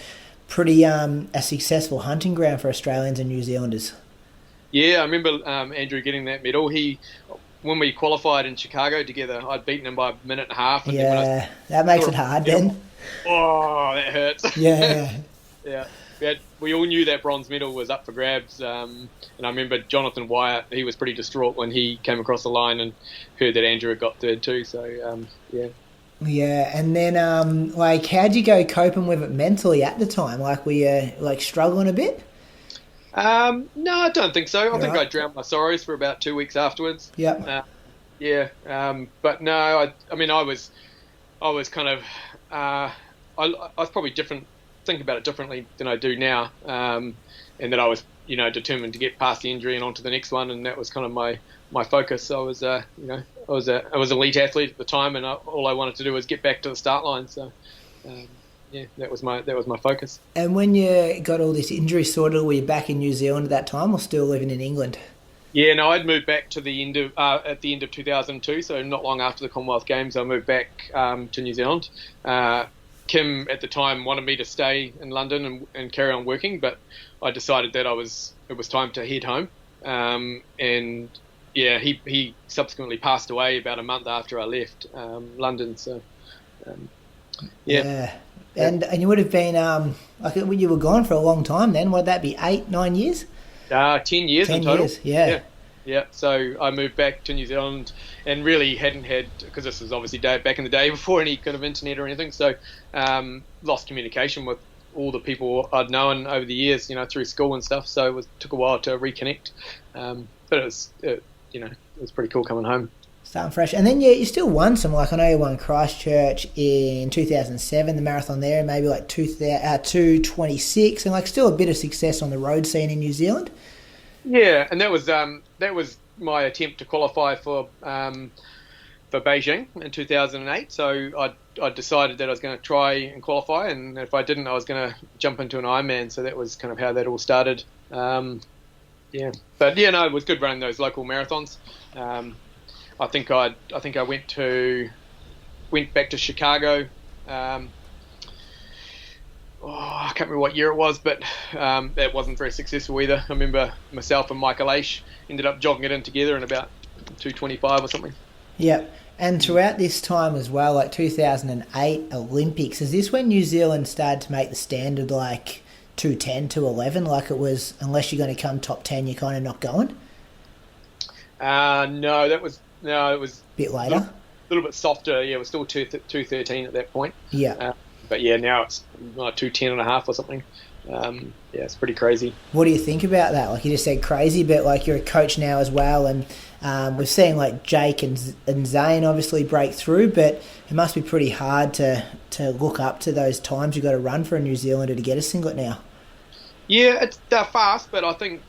pretty a successful hunting ground for Australians and New Zealanders. Yeah, I remember Andrew getting that medal. When we qualified in Chicago together, I'd beaten him by a minute and a half. And yeah, that makes it hard then. Oh, that hurts. Yeah. Yeah. We all knew that bronze medal was up for grabs, and I remember Jonathan Wyatt, he was pretty distraught when he came across the line and heard that Andrew had got third too, so yeah. Yeah, and then how'd you go coping with it mentally at the time? Like, were you struggling a bit? No, I don't think so. I think I drowned my sorrows for about 2 weeks afterwards. Yep. But no, I was kind of, I was probably different, think about it differently than I do now, and that I was, determined to get past the injury and on to the next one, and that was kind of my focus. I was, I was an elite athlete at the time, and all I wanted to do was get back to the start line. So, that was my focus. And when you got all this injury sorted, were you back in New Zealand at that time, or still living in England? Yeah, no, I'd moved back to the end of at the end of 2002, so not long after the Commonwealth Games, I moved back to New Zealand. Kim at the time wanted me to stay in London and carry on working, but I decided that it was time to head home. And yeah, he subsequently passed away about a month after I left London. So yeah. And you would have been when you were gone for a long time. Then would that be 8-9 years? 10 years in total. Yeah. So I moved back to New Zealand and really hadn't had, because this was obviously back in the day before any kind of internet or anything. So lost communication with all the people I'd known over the years, through school and stuff. So it took a while to reconnect. But it was pretty cool coming home. Starting fresh. And then you still won some. Like, I know you won Christchurch in 2007, the marathon there, and maybe 226, and still a bit of success on the road scene in New Zealand. Yeah, and that was my attempt to qualify for Beijing in 2008. So I decided that I was going to try and qualify, and if I didn't, I was going to jump into an Ironman. So that was kind of how that all started. But it was good running those local marathons. I think I went back to Chicago. I can't remember what year it was, but that wasn't very successful either. I remember myself and Michael Aish ended up jogging it in together in about 2:25 or something. Yeah. And throughout this time as well, like 2008 Olympics, is this when New Zealand started to make the standard like 2:10, 2:11, like it was, unless you're going to come top 10, you're kind of not going? No, it was A bit later? A little bit softer. Yeah, it was still 2:13 at that point. Yeah. But yeah, now it's 2:10.5 or something. Yeah, it's pretty crazy. What do you think about that? Like you just said crazy, but like you're a coach now as well, and we've seen like Jake and Zane obviously break through, but it must be pretty hard to look up to those times you've got to run for a New Zealander to get a singlet now. Yeah, they're fast, but I think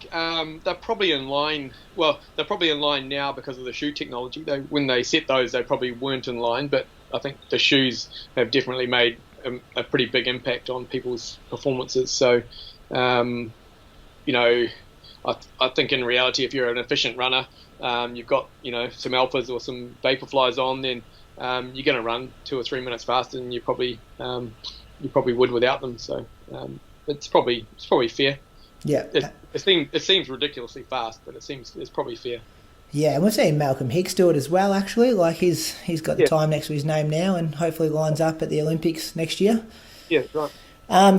they're probably in line. Well, they're probably in line now because of the shoe technology. When they set those, they probably weren't in line, but I think the shoes have definitely made a pretty big impact on people's performances. So, I think in reality, if you're an efficient runner, you've got some alphas or some vaporflies on, then you're going to run 2 or 3 minutes faster than you probably would without them. So it's probably fair. Yeah, it seems ridiculously fast, but it's probably fair. Yeah, and we're seeing Malcolm Hicks do it as well, actually. Like he's got the time next to his name now and hopefully lines up at the Olympics next year. Yeah, right.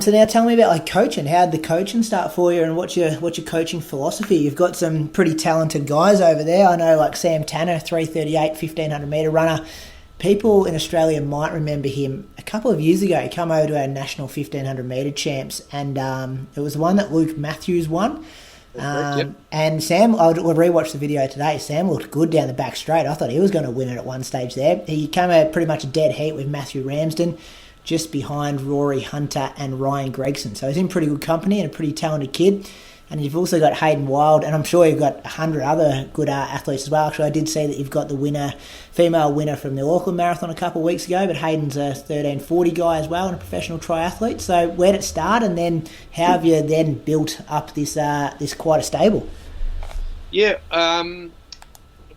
So now tell me about like coaching. How did the coaching start for you, and what's your coaching philosophy? You've got some pretty talented guys over there. I know like Sam Tanner, 3:38, 1500 metre runner. People in Australia might remember him a couple of years ago. He came over to our national 1500 metre champs, and it was the one that Luke Matthews won. And Sam, I rewatched the video today. Sam looked good down the back straight. I thought he was going to win it at one stage there. He came out pretty much a dead heat with Matthew Ramsden, just behind Rory Hunter and Ryan Gregson. So he's in pretty good company and a pretty talented kid. And you've also got Hayden Wild, and I'm sure you've got 100 other good athletes as well. Actually, I did see that you've got the female winner from the Auckland Marathon a couple of weeks ago, but Hayden's a 1340 guy as well and a professional triathlete. So where did it start, and then how have you then built up this quite a stable? Yeah, it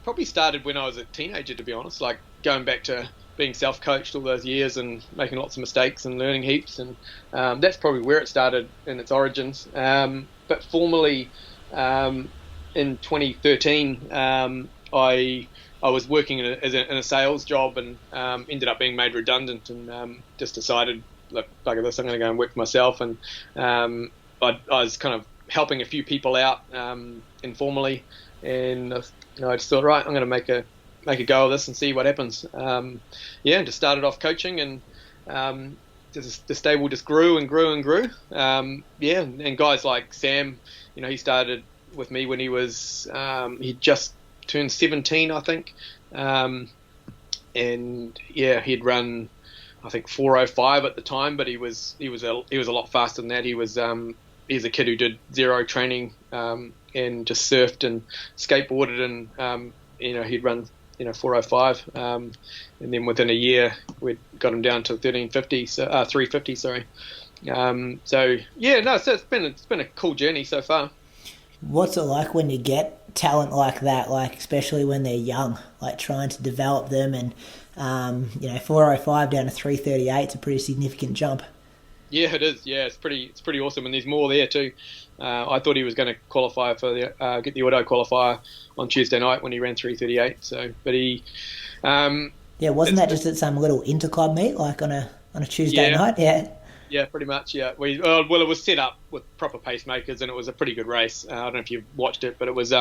probably started when I was a teenager, to be honest, like going back to being self-coached all those years and making lots of mistakes and learning heaps, and that's probably where it started in its origins. But formally, in 2013, I was working in a sales job and ended up being made redundant, and just decided, look, bugger this, I'm going to go and work for myself. And I was kind of helping a few people out informally, and I just thought, right, I'm going to make a go of this and see what happens. And just started off coaching, and the stable just grew and grew and grew. And guys like Sam, he started with me when he was he'd just turned 17, I think. He'd run, I think 4:05 at the time, but he was a lot faster than that. He's a kid who did zero training and just surfed and skateboarded, and he'd run 4:05, and then within a year we got him down to 350. So it's been a cool journey so far. What's it like when you get talent like that, like especially when they're young, like trying to develop them, and 4:05 down to 3:38, it's a pretty significant jump. Yeah, it is. Yeah, it's pretty awesome, and there's more there too. I thought he was going to qualify for get the auto qualifier on Tuesday night when he ran 3:38. So, but he, wasn't that just at some little interclub meet, like on a Tuesday night? Yeah. Yeah, pretty much. Yeah, it was set up with proper pacemakers, and it was a pretty good race. I don't know if you've watched it, but it was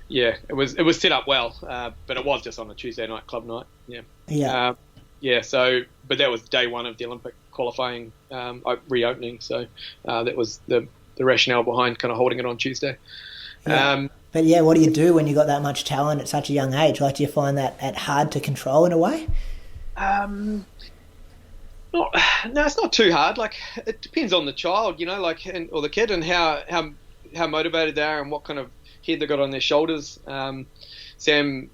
it was set up well, but it was just on a Tuesday night club night. Yeah. So, but that was day one of the Olympic qualifying reopening. So that was the rationale behind kind of holding it on Tuesday. Yeah. But yeah, what do you do when you got that much talent at such a young age? Like, do you find that hard to control in a way? No, it's not too hard. Like, it depends on the child, or the kid, and how motivated they are and what kind of head they got on their shoulders. Sam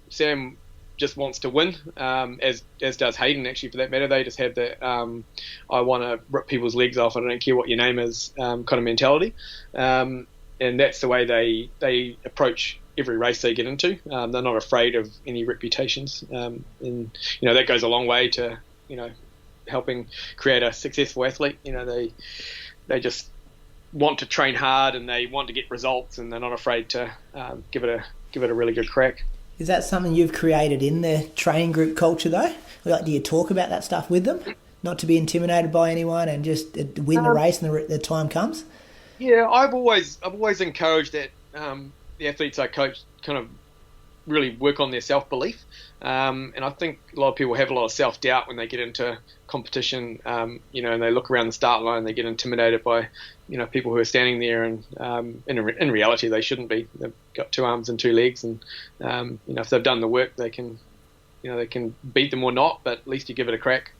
just wants to win, as does Hayden, actually, for that matter. They just have that I want to rip people's legs off, I don't care what your name is, kind of mentality. And that's the way they approach every race they get into. They're not afraid of any reputations. And that goes a long way to, helping create a successful athlete. they just want to train hard and they want to get results, and they're not afraid to give it a really good crack. Is that something you've created in the training group culture though? Like, do you talk about that stuff with them? Not to be intimidated by anyone and just win the race when the time comes? Yeah, I've always encouraged that the athletes I coach kind of really work on their self-belief. And I think a lot of people have a lot of self-doubt when they get into competition, and they look around the start line, they get intimidated by, people who are standing there, and in reality they shouldn't be. They've got 2 arms and 2 legs, and if they've done the work, they can beat them or not, but at least you give it a crack.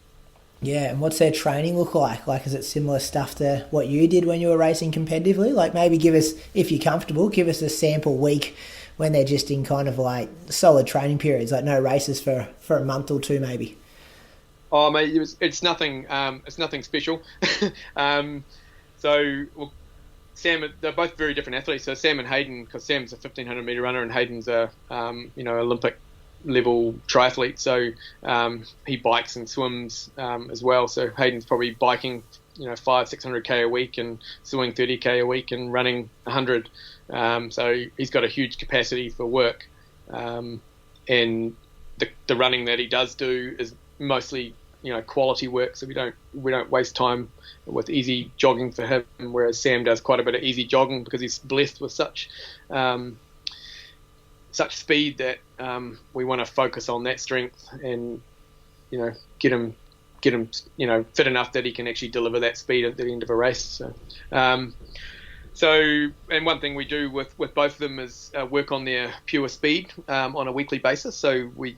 Yeah, and what's their training look like? Like, is it similar stuff to what you did when you were racing competitively? Like, maybe give us, if you're comfortable, give us a sample week when they're just in kind of like solid training periods, like no races for a month or 2 maybe. Oh, mate, it's nothing special. Sam, they're both very different athletes. So Sam and Hayden, because Sam's a 1,500 metre runner and Hayden's a Olympic level triathlete. So he bikes and swims as well. So Hayden's probably biking 500-600k a week and swimming 30k a week and running 100. So he's got a huge capacity for work, and the running that he does do is mostly quality work. So we don't waste time with easy jogging for him, whereas Sam does quite a bit of easy jogging because he's blessed with such speed that we want to focus on that strength and get him fit enough that he can actually deliver that speed at the end of a race. And one thing we do with both of them is work on their pure speed on a weekly basis. So we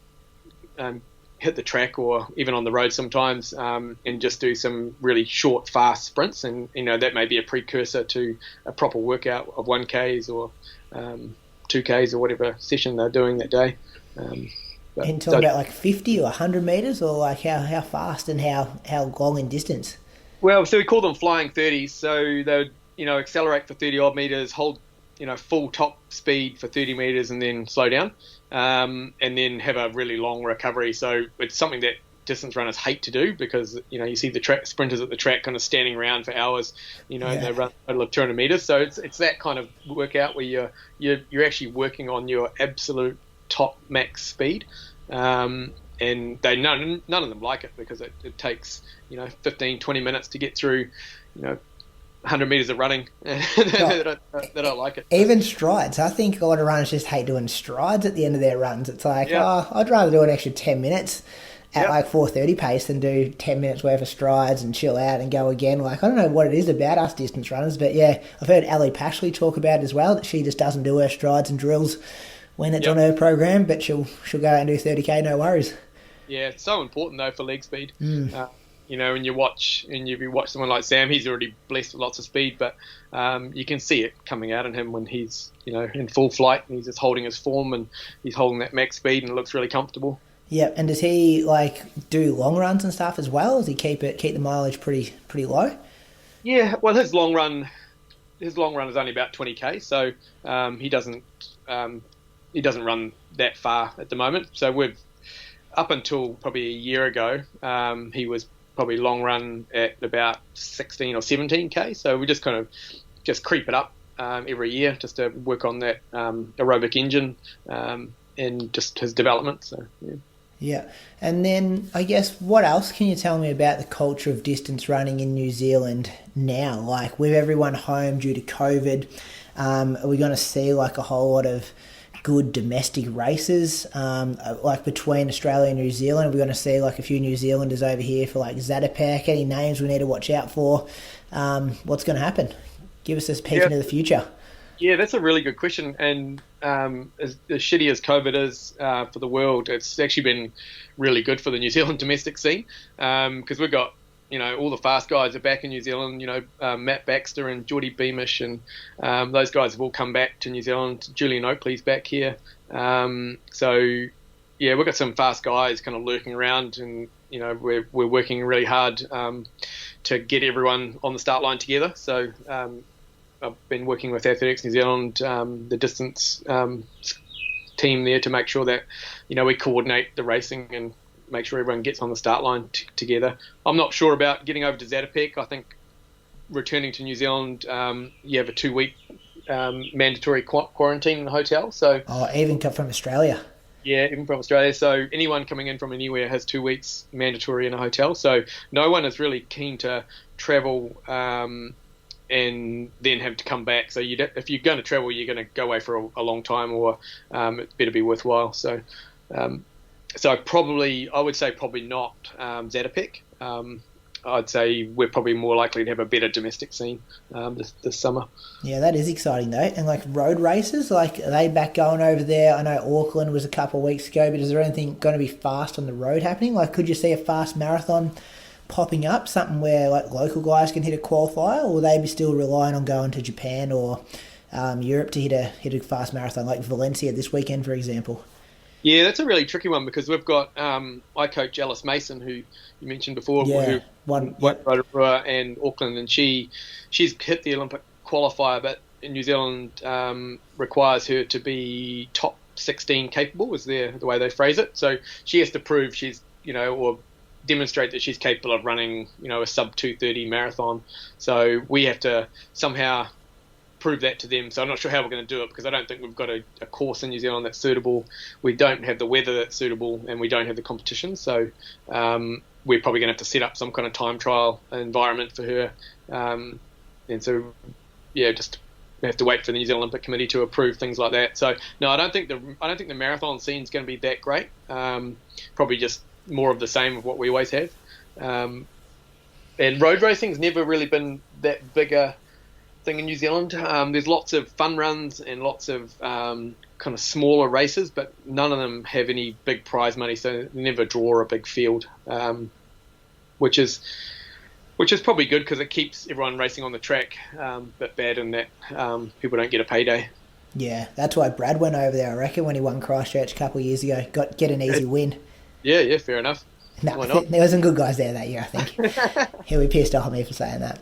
hit the track or even on the road sometimes and just do some really short, fast sprints. And, that may be a precursor to a proper workout of 1Ks or 2Ks or whatever session they're doing that day. And talking about like 50 or 100 metres, or like how fast and how long in distance? Well, so we call them flying 30s. So they would, accelerate for 30 odd metres, hold, full top speed for 30 metres and then slow down, and then have a really long recovery. So it's something that distance runners hate to do because, you see the sprinters at the track kind of standing around for hours, they run a total of 200 metres. So it's that kind of workout where you're actually working on your absolute top max speed. And none of them like it because it takes 15-20 minutes to get through 100 metres of running. They don't like it. Even strides. I think a lot of runners just hate doing strides at the end of their runs. It's like, I'd rather do an extra 10 minutes at like 4:30 pace than do 10 minutes worth of strides and chill out and go again. Like, I don't know what it is about us distance runners, but yeah, I've heard Ali Pashley talk about it as well, that she just doesn't do her strides and drills when it's on her program, but she'll go out and do 30k, no worries. Yeah, it's so important though for leg speed. When you watch someone like Sam, he's already blessed with lots of speed, but you can see it coming out in him when he's in full flight and he's just holding his form and he's holding that max speed and it looks really comfortable. Yeah, and does he do long runs and stuff as well? Does he keep the mileage pretty low? Yeah, well his long run is only about 20k, so he doesn't run that far at the moment. So we've up until probably a year ago, he was probably long run at about 16 or 17k. So we just kind of creep it up every year just to work on that aerobic engine and just his development. So yeah. Yeah, and then I guess what else can you tell me about the culture of distance running in New Zealand now? Like, with everyone home due to COVID, are we going to see like a whole lot of good domestic races, like between Australia and New Zealand? Are we going to see like a few New Zealanders over here for like Zatopek? Any names we need to watch out for? What's going to happen? Give us a peek into the future. Yeah, that's a really good question. And as shitty as COVID is for the world, it's actually been really good for the New Zealand domestic scene because we've got, all the fast guys are back in New Zealand. Matt Baxter and Geordie Beamish and those guys have all come back to New Zealand. Julian Oakley's back here. So, yeah, we've got some fast guys kind of lurking around and, we're working really hard to get everyone on the start line together. So I've been working with Athletics New Zealand, the distance team there to make sure that, we coordinate the racing and make sure everyone gets on the start line together. I'm not sure about getting over to Zatopek. I think returning to New Zealand, you have a 2-week mandatory quarantine in the hotel. So even come from Australia. Yeah, even from Australia. So anyone coming in from anywhere has 2 weeks mandatory in a hotel. So no one is really keen to travel and then have to come back. So if you're going to travel, you're going to go away for a long time, or it better be worthwhile. So I would say probably not Zatopek. I'd say we're probably more likely to have a better domestic scene this summer. Yeah, that is exciting though. And like road races, like are they back going over there? I know Auckland was a couple of weeks ago, but is there anything going to be fast on the road happening? Like could you see a fast marathon popping up, something where like local guys can hit a qualifier, or will they be still relying on going to Japan or Europe to hit a fast marathon, like Valencia this weekend, for example? Yeah, that's a really tricky one because we've got I coach Alice Mason, who you mentioned before, who won Rotorua and Auckland, and she's hit the Olympic qualifier, but in New Zealand requires her to be top 16 capable, is the way they phrase it. So she has to prove she's, or demonstrate that she's capable of running, a sub 2:30 marathon. So we have to somehow prove that to them. So I'm not sure how we're going to do it, because I don't think we've got a course in New Zealand that's suitable. We don't have the weather that's suitable, and we don't have the competition. So we're probably going to have to set up some kind of time trial environment for her. And so, just we have to wait for the New Zealand Olympic Committee to approve things like that. So no, I don't think the marathon scene is going to be that great. Probably just more of the same of what we always have. And road racing's never really been that big a thing in New Zealand. There's lots of fun runs and lots of kind of smaller races, but none of them have any big prize money, so they never draw a big field, which is probably good because it keeps everyone racing on the track, but bad in that people don't get a payday. Yeah, that's why Brad went over there, I reckon, when he won Christchurch a couple of years ago. Get an easy win. Yeah, fair enough. No, there were some good guys there that year, I think. He'll be pissed off at me for saying that.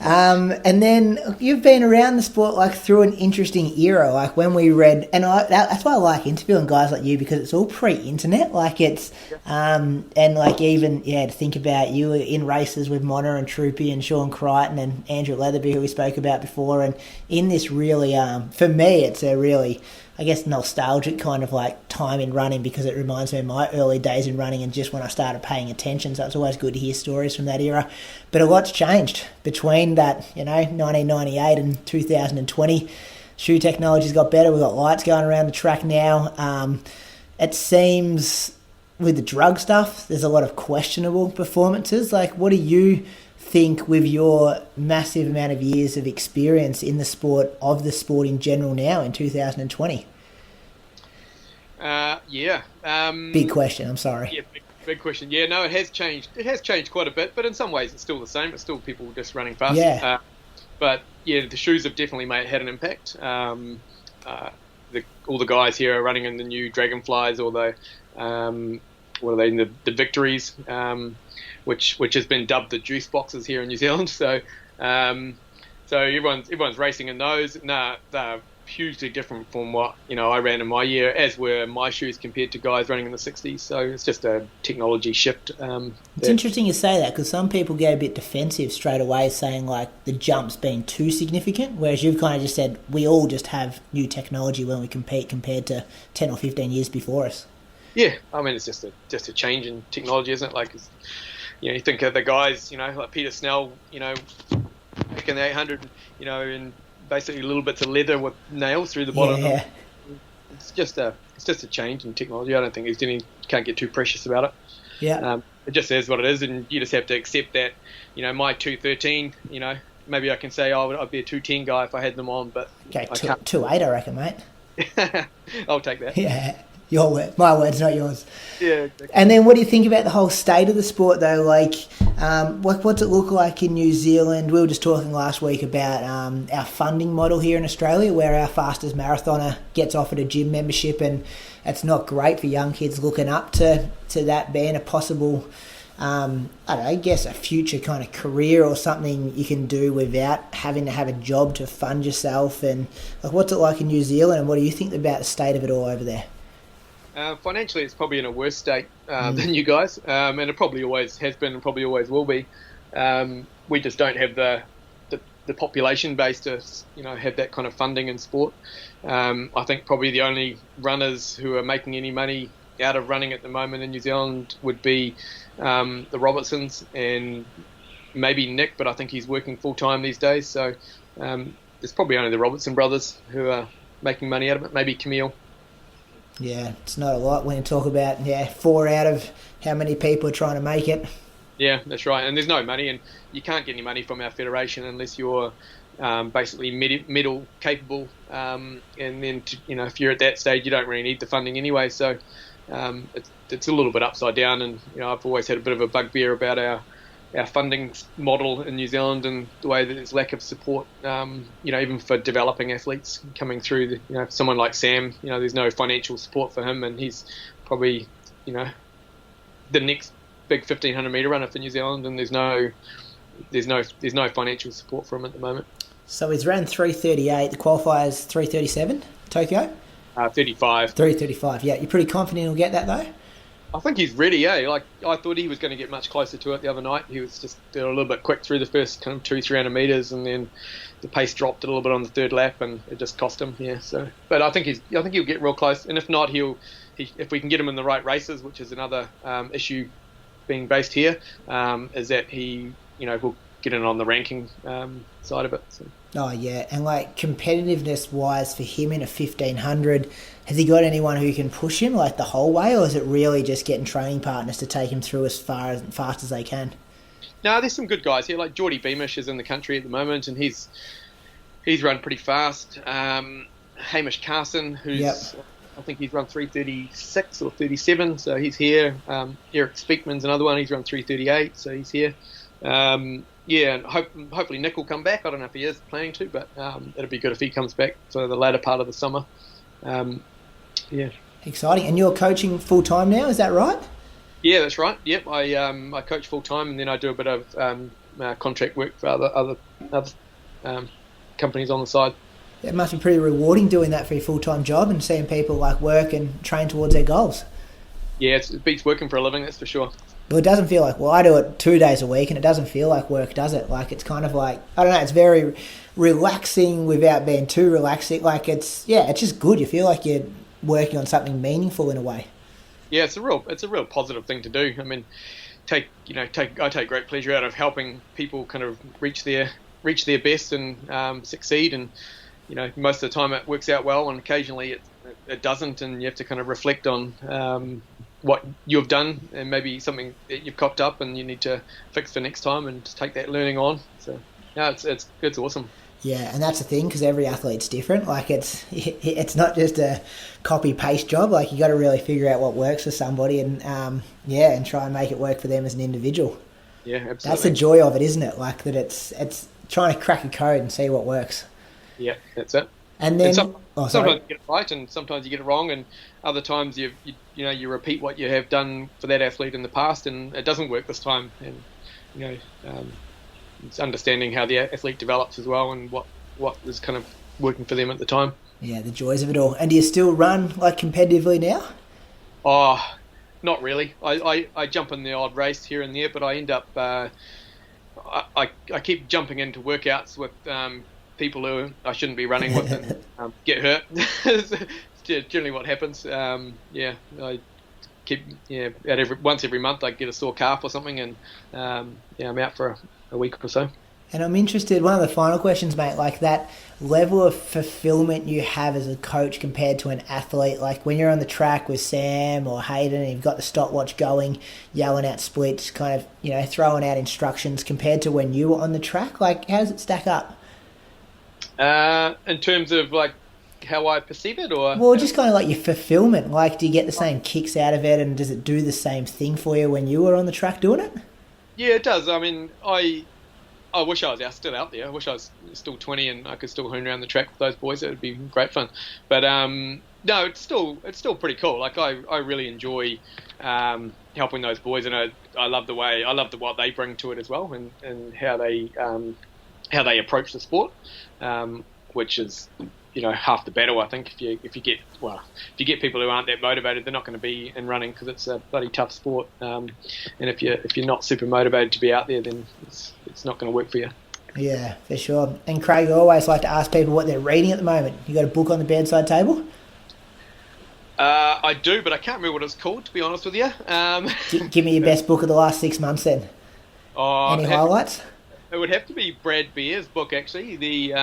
And then you've been around the sport like through an interesting era, like when we read, and that's why I like interviewing guys like you, because it's all pre-internet. Like it's, and like even to think about you were in races with Mona and Troopy and Sean Crichton and Andrew Leatherby, who we spoke about before, and in this really, for me, it's a really, I guess, nostalgic kind of like time in running, because it reminds me of my early days in running and just when I started paying attention. So it's always good to hear stories from that era. But a lot's changed between that, 1998 and 2020. Shoe technology's got better. We've got lights going around the track now. It seems with the drug stuff, there's a lot of questionable performances. Like, what do you think with your massive amount of years of experience in the sport, of the sport in general now in 2020? Big question, I'm sorry. Yeah, big question. Yeah, no, it has changed. It has changed quite a bit, but in some ways it's still the same. It's still people just running fast. Yeah. But yeah, the shoes have definitely had an impact. All the guys here are running in the new Dragonflies, or the the Victories, which has been dubbed the juice boxes here in New Zealand. So everyone's racing in those. They're hugely different from what I ran in my year, as were my shoes compared to guys running in the 60s. So it's just a technology shift. It's interesting you say that, because some people get a bit defensive straight away, saying like the jump's been too significant, whereas you've kind of just said we all just have new technology when we compete compared to 10 or 15 years before us. Yeah, I mean, it's just a change in technology, isn't it? Like, you think of the guys, like Peter Snell, back in the 800, and basically little bits of leather with nails through the bottom. Yeah. It's just a change in technology. I don't think can't get too precious about it. Yeah. It just is what it is, and you just have to accept that. My 213, maybe I can say I'd be a 210 guy if I had them on, but okay, 2.8, I reckon, mate. I'll take that. Yeah. Your word, my words, not yours. Yeah, exactly. And then what do you think about the whole state of the sport, though? Like, what's it look like in New Zealand? We were just talking last week about our funding model here in Australia, where our fastest marathoner gets offered a gym membership, and it's not great for young kids looking up to that being a possible, I guess, a future kind of career or something you can do without having to have a job to fund yourself. And like, what's it like in New Zealand, and what do you think about the state of it all over there? Financially, it's probably in a worse state than you guys, and it probably always has been and probably always will be. We just don't have the the population base to have that kind of funding in sport. I think probably the only runners who are making any money out of running at the moment in New Zealand would be the Robertsons and maybe Nick, but I think he's working full time these days. So there's probably only the Robertson brothers who are making money out of it. Maybe Camille. Yeah, it's not a lot when you talk about 4 out of how many people are trying to make it. Yeah, that's right. And there's no money, and you can't get any money from our federation unless you're basically medal capable. And then if you're at that stage, you don't really need the funding anyway. So it's a little bit upside down. And I've always had a bit of a bugbear about our funding model in New Zealand and the way that there's lack of support. Even for developing athletes coming through. Someone like Sam. There's no financial support for him, and he's probably the next big 1500 metre runner for New Zealand, and there's no financial support for him at the moment. So he's ran 3:38. The qualifiers 3:37. Tokyo. 35. 3:35. Yeah, you're pretty confident he'll get that though. I think he's ready. Yeah, like I thought he was going to get much closer to it the other night. He was just a little bit quick through the first kind of 200-300 metres, and then the pace dropped a little bit on the third lap, and it just cost him. Yeah. So, but I think he'll get real close, and if not, if we can get him in the right races, which is another issue being based here, is that he will get in on the ranking side of it. So. Oh yeah, and like competitiveness wise for him in a 1500, has he got anyone who can push him like the whole way, or is it really just getting training partners to take him through as fast as they can? No, there's some good guys here. Like Geordie Beamish is in the country at the moment, and he's run pretty fast. Hamish Carson, who's Yep. I think he's run 3:36 or 37, so he's here. Eric Speakman's another one. He's run 3:38, so he's here. And hopefully Nick will come back. I don't know if he is planning to, but it'll be good if he comes back for the latter part of the summer. Exciting. And you're coaching full time now, is that right? Yeah, that's right. Yep, I coach full time, and then I do a bit of contract work for other companies on the side. It must be pretty rewarding doing that for your full-time job and seeing people like work and train towards their goals. Yeah, it beats working for a living, that's for sure. Well, it doesn't feel like, I do it 2 days a week and it doesn't feel like work, does it? Like, it's kind of like, I don't know, it's very relaxing without being too relaxing. Like, it's just good. You feel like you're working on something meaningful in a way. Yeah, it's a real positive thing to do. I mean, I take great pleasure out of helping people kind of reach their best and succeed. And most of the time it works out well, and occasionally it doesn't, and you have to kind of reflect on what you've done and maybe something that you've cocked up and you need to fix for next time, and just take that learning on. So yeah, it's awesome. Yeah, and that's the thing, because every athlete's different. Like, it's not just a copy-paste job. Like, you got to really figure out what works for somebody and and try and make it work for them as an individual. Yeah, absolutely. That's the joy of it, isn't it? Like, that it's trying to crack a code and see what works. Yeah, that's it. And then sometimes you get it right, and sometimes you get it wrong, and other times you repeat what you have done for that athlete in the past, and it doesn't work this time. And it's understanding how the athlete develops as well, and what is kind of working for them at the time. Yeah, the joys of it all. And do you still run like competitively now? Oh, not really. I jump in the odd race here and there, but I end up I keep jumping into workouts with people who I shouldn't be running with and get hurt. It's generally what happens. I keep once every month I get a sore calf or something, and I'm out for a week or so. And I'm interested, one of the final questions, mate, like that level of fulfillment you have as a coach compared to an athlete, like when you're on the track with Sam or Hayden and you've got the stopwatch going, yelling out splits, kind of, throwing out instructions, compared to when you were on the track, like how does it stack up? In terms of like how I perceive it, or? Well, just kind of like your fulfillment, like do you get the same kicks out of it, and does it do the same thing for you when you were on the track doing it? Yeah, it does. I mean, I wish I was still out there. I wish I was still 20 and I could still hoon around the track with those boys. It would be great fun. But no, it's still pretty cool. Like I really enjoy helping those boys, and I love what they bring to it as well, and how they approach the sport, which is half the battle. I think if you get people who aren't that motivated, they're not going to be in running, because it's a bloody tough sport. And if you're not super motivated to be out there, then it's not going to work for you. Yeah, for sure. And Craig, I always like to ask people what they're reading at the moment. You got a book on the bedside table? I do, but I can't remember what it's called, to be honest with you. Give me your best book of the last 6 months then. Any highlights? It would have to be Brad Beer's book, actually. The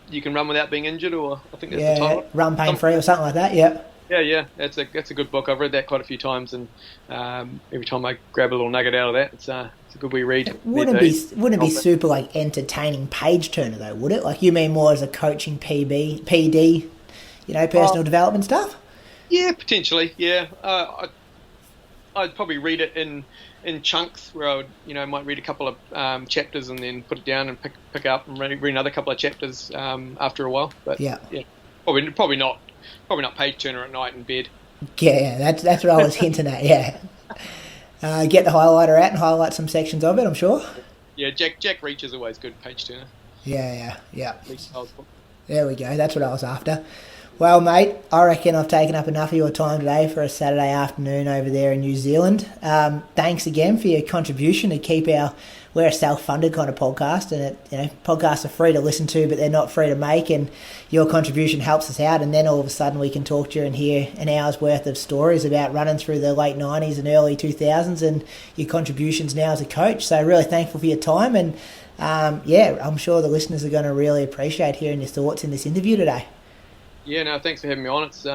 You Can Run Without Being Injured, or I think that's the title. Run Pain Free or something like that, yeah. Yeah, that's a good book. I've read that quite a few times, and every time I grab a little nugget out of that, it's a good wee read. It wouldn't be super like entertaining page turner though, would it? Like you mean more as a coaching PD, personal development stuff? Yeah, potentially. Yeah, I'd probably read it in chunks where I would, might read a couple of chapters and then put it down and pick up and read another couple of chapters after a while. But yeah, probably not page turner at night in bed. Yeah, that's what I was hinting at. Yeah, get the highlighter out and highlight some sections of it, I'm sure. Yeah, Jack Reach is always good page turner. Yeah. There we go. That's what I was after. Well, mate, I reckon I've taken up enough of your time today for a Saturday afternoon over there in New Zealand. Thanks again for your contribution to we're a self-funded kind of podcast, and podcasts are free to listen to, but they're not free to make, and your contribution helps us out, and then all of a sudden we can talk to you and hear an hour's worth of stories about running through the late 90s and early 2000s and your contributions now as a coach. So really thankful for your time, and I'm sure the listeners are going to really appreciate hearing your thoughts in this interview today. Yeah, no, thanks for having me on. It's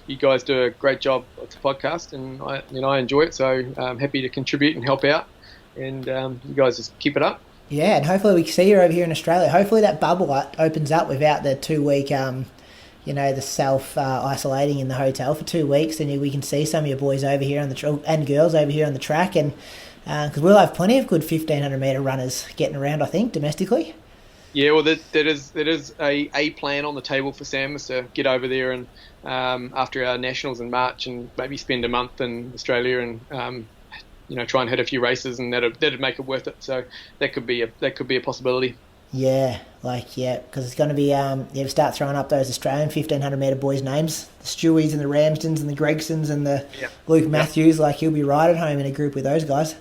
you guys do a great job with the podcast, and I enjoy it. So I'm happy to contribute and help out, and you guys just keep it up. Yeah, and hopefully we can see you over here in Australia. Hopefully that bubble opens up without the 2 week, the self isolating in the hotel for 2 weeks, and we can see some of your boys over here and girls over here on the track, and because we'll have plenty of good 1500 metre runners getting around, I think, domestically. Yeah, well, that is a plan on the table for Sam, is to get over there and after our nationals in March, and maybe spend a month in Australia and try and hit a few races, and that'd make it worth it. So that could be a possibility. Yeah, because it's going to be start throwing up those Australian 1500 metre boys' names, the Stewies and the Ramsdens and the Gregsons and the Luke Matthews. He'll be right at home in a group with those guys.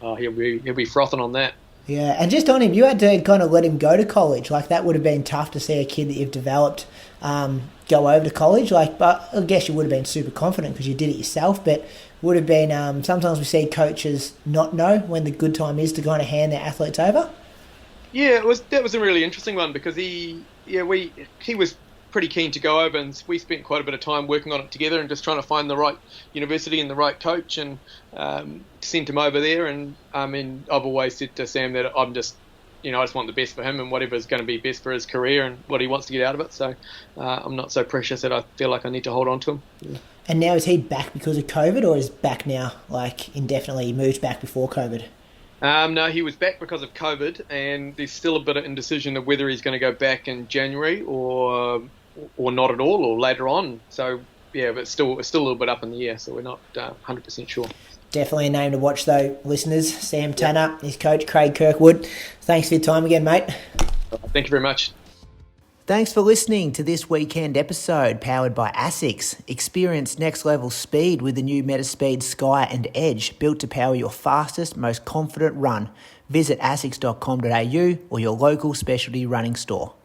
Oh, he'll be frothing on that. Yeah, and just on him, you had to kind of let him go to college. That would have been tough to see a kid that you've developed go over to college. But I guess you would have been super confident because you did it yourself. But would have been sometimes we see coaches not know when the good time is to kind of hand their athletes over. Yeah, that was a really interesting one because he was pretty keen to go over, and we spent quite a bit of time working on it together and just trying to find the right university and the right coach, and sent him over there. And I've always said to Sam that I'm just, I just want the best for him and whatever's going to be best for his career and what he wants to get out of it. So I'm not so precious that I feel like I need to hold on to him. Yeah. And now is he back because of COVID, or is back now indefinitely? He moved back before COVID. No, he was back because of COVID, and there's still a bit of indecision of whether he's going to go back in January or not at all, or later on. So yeah, but still a little bit up in the air. So we're not 100% sure. Definitely a name to watch though, listeners. Sam Tanner, his coach Craig Kirkwood. Thanks for your time again, mate. Thank you very much. Thanks for listening to this weekend episode powered by ASICS. Experience next level speed with the new Metaspeed Sky and Edge, built to power your fastest, most confident run. Visit asics.com.au or your local specialty running store.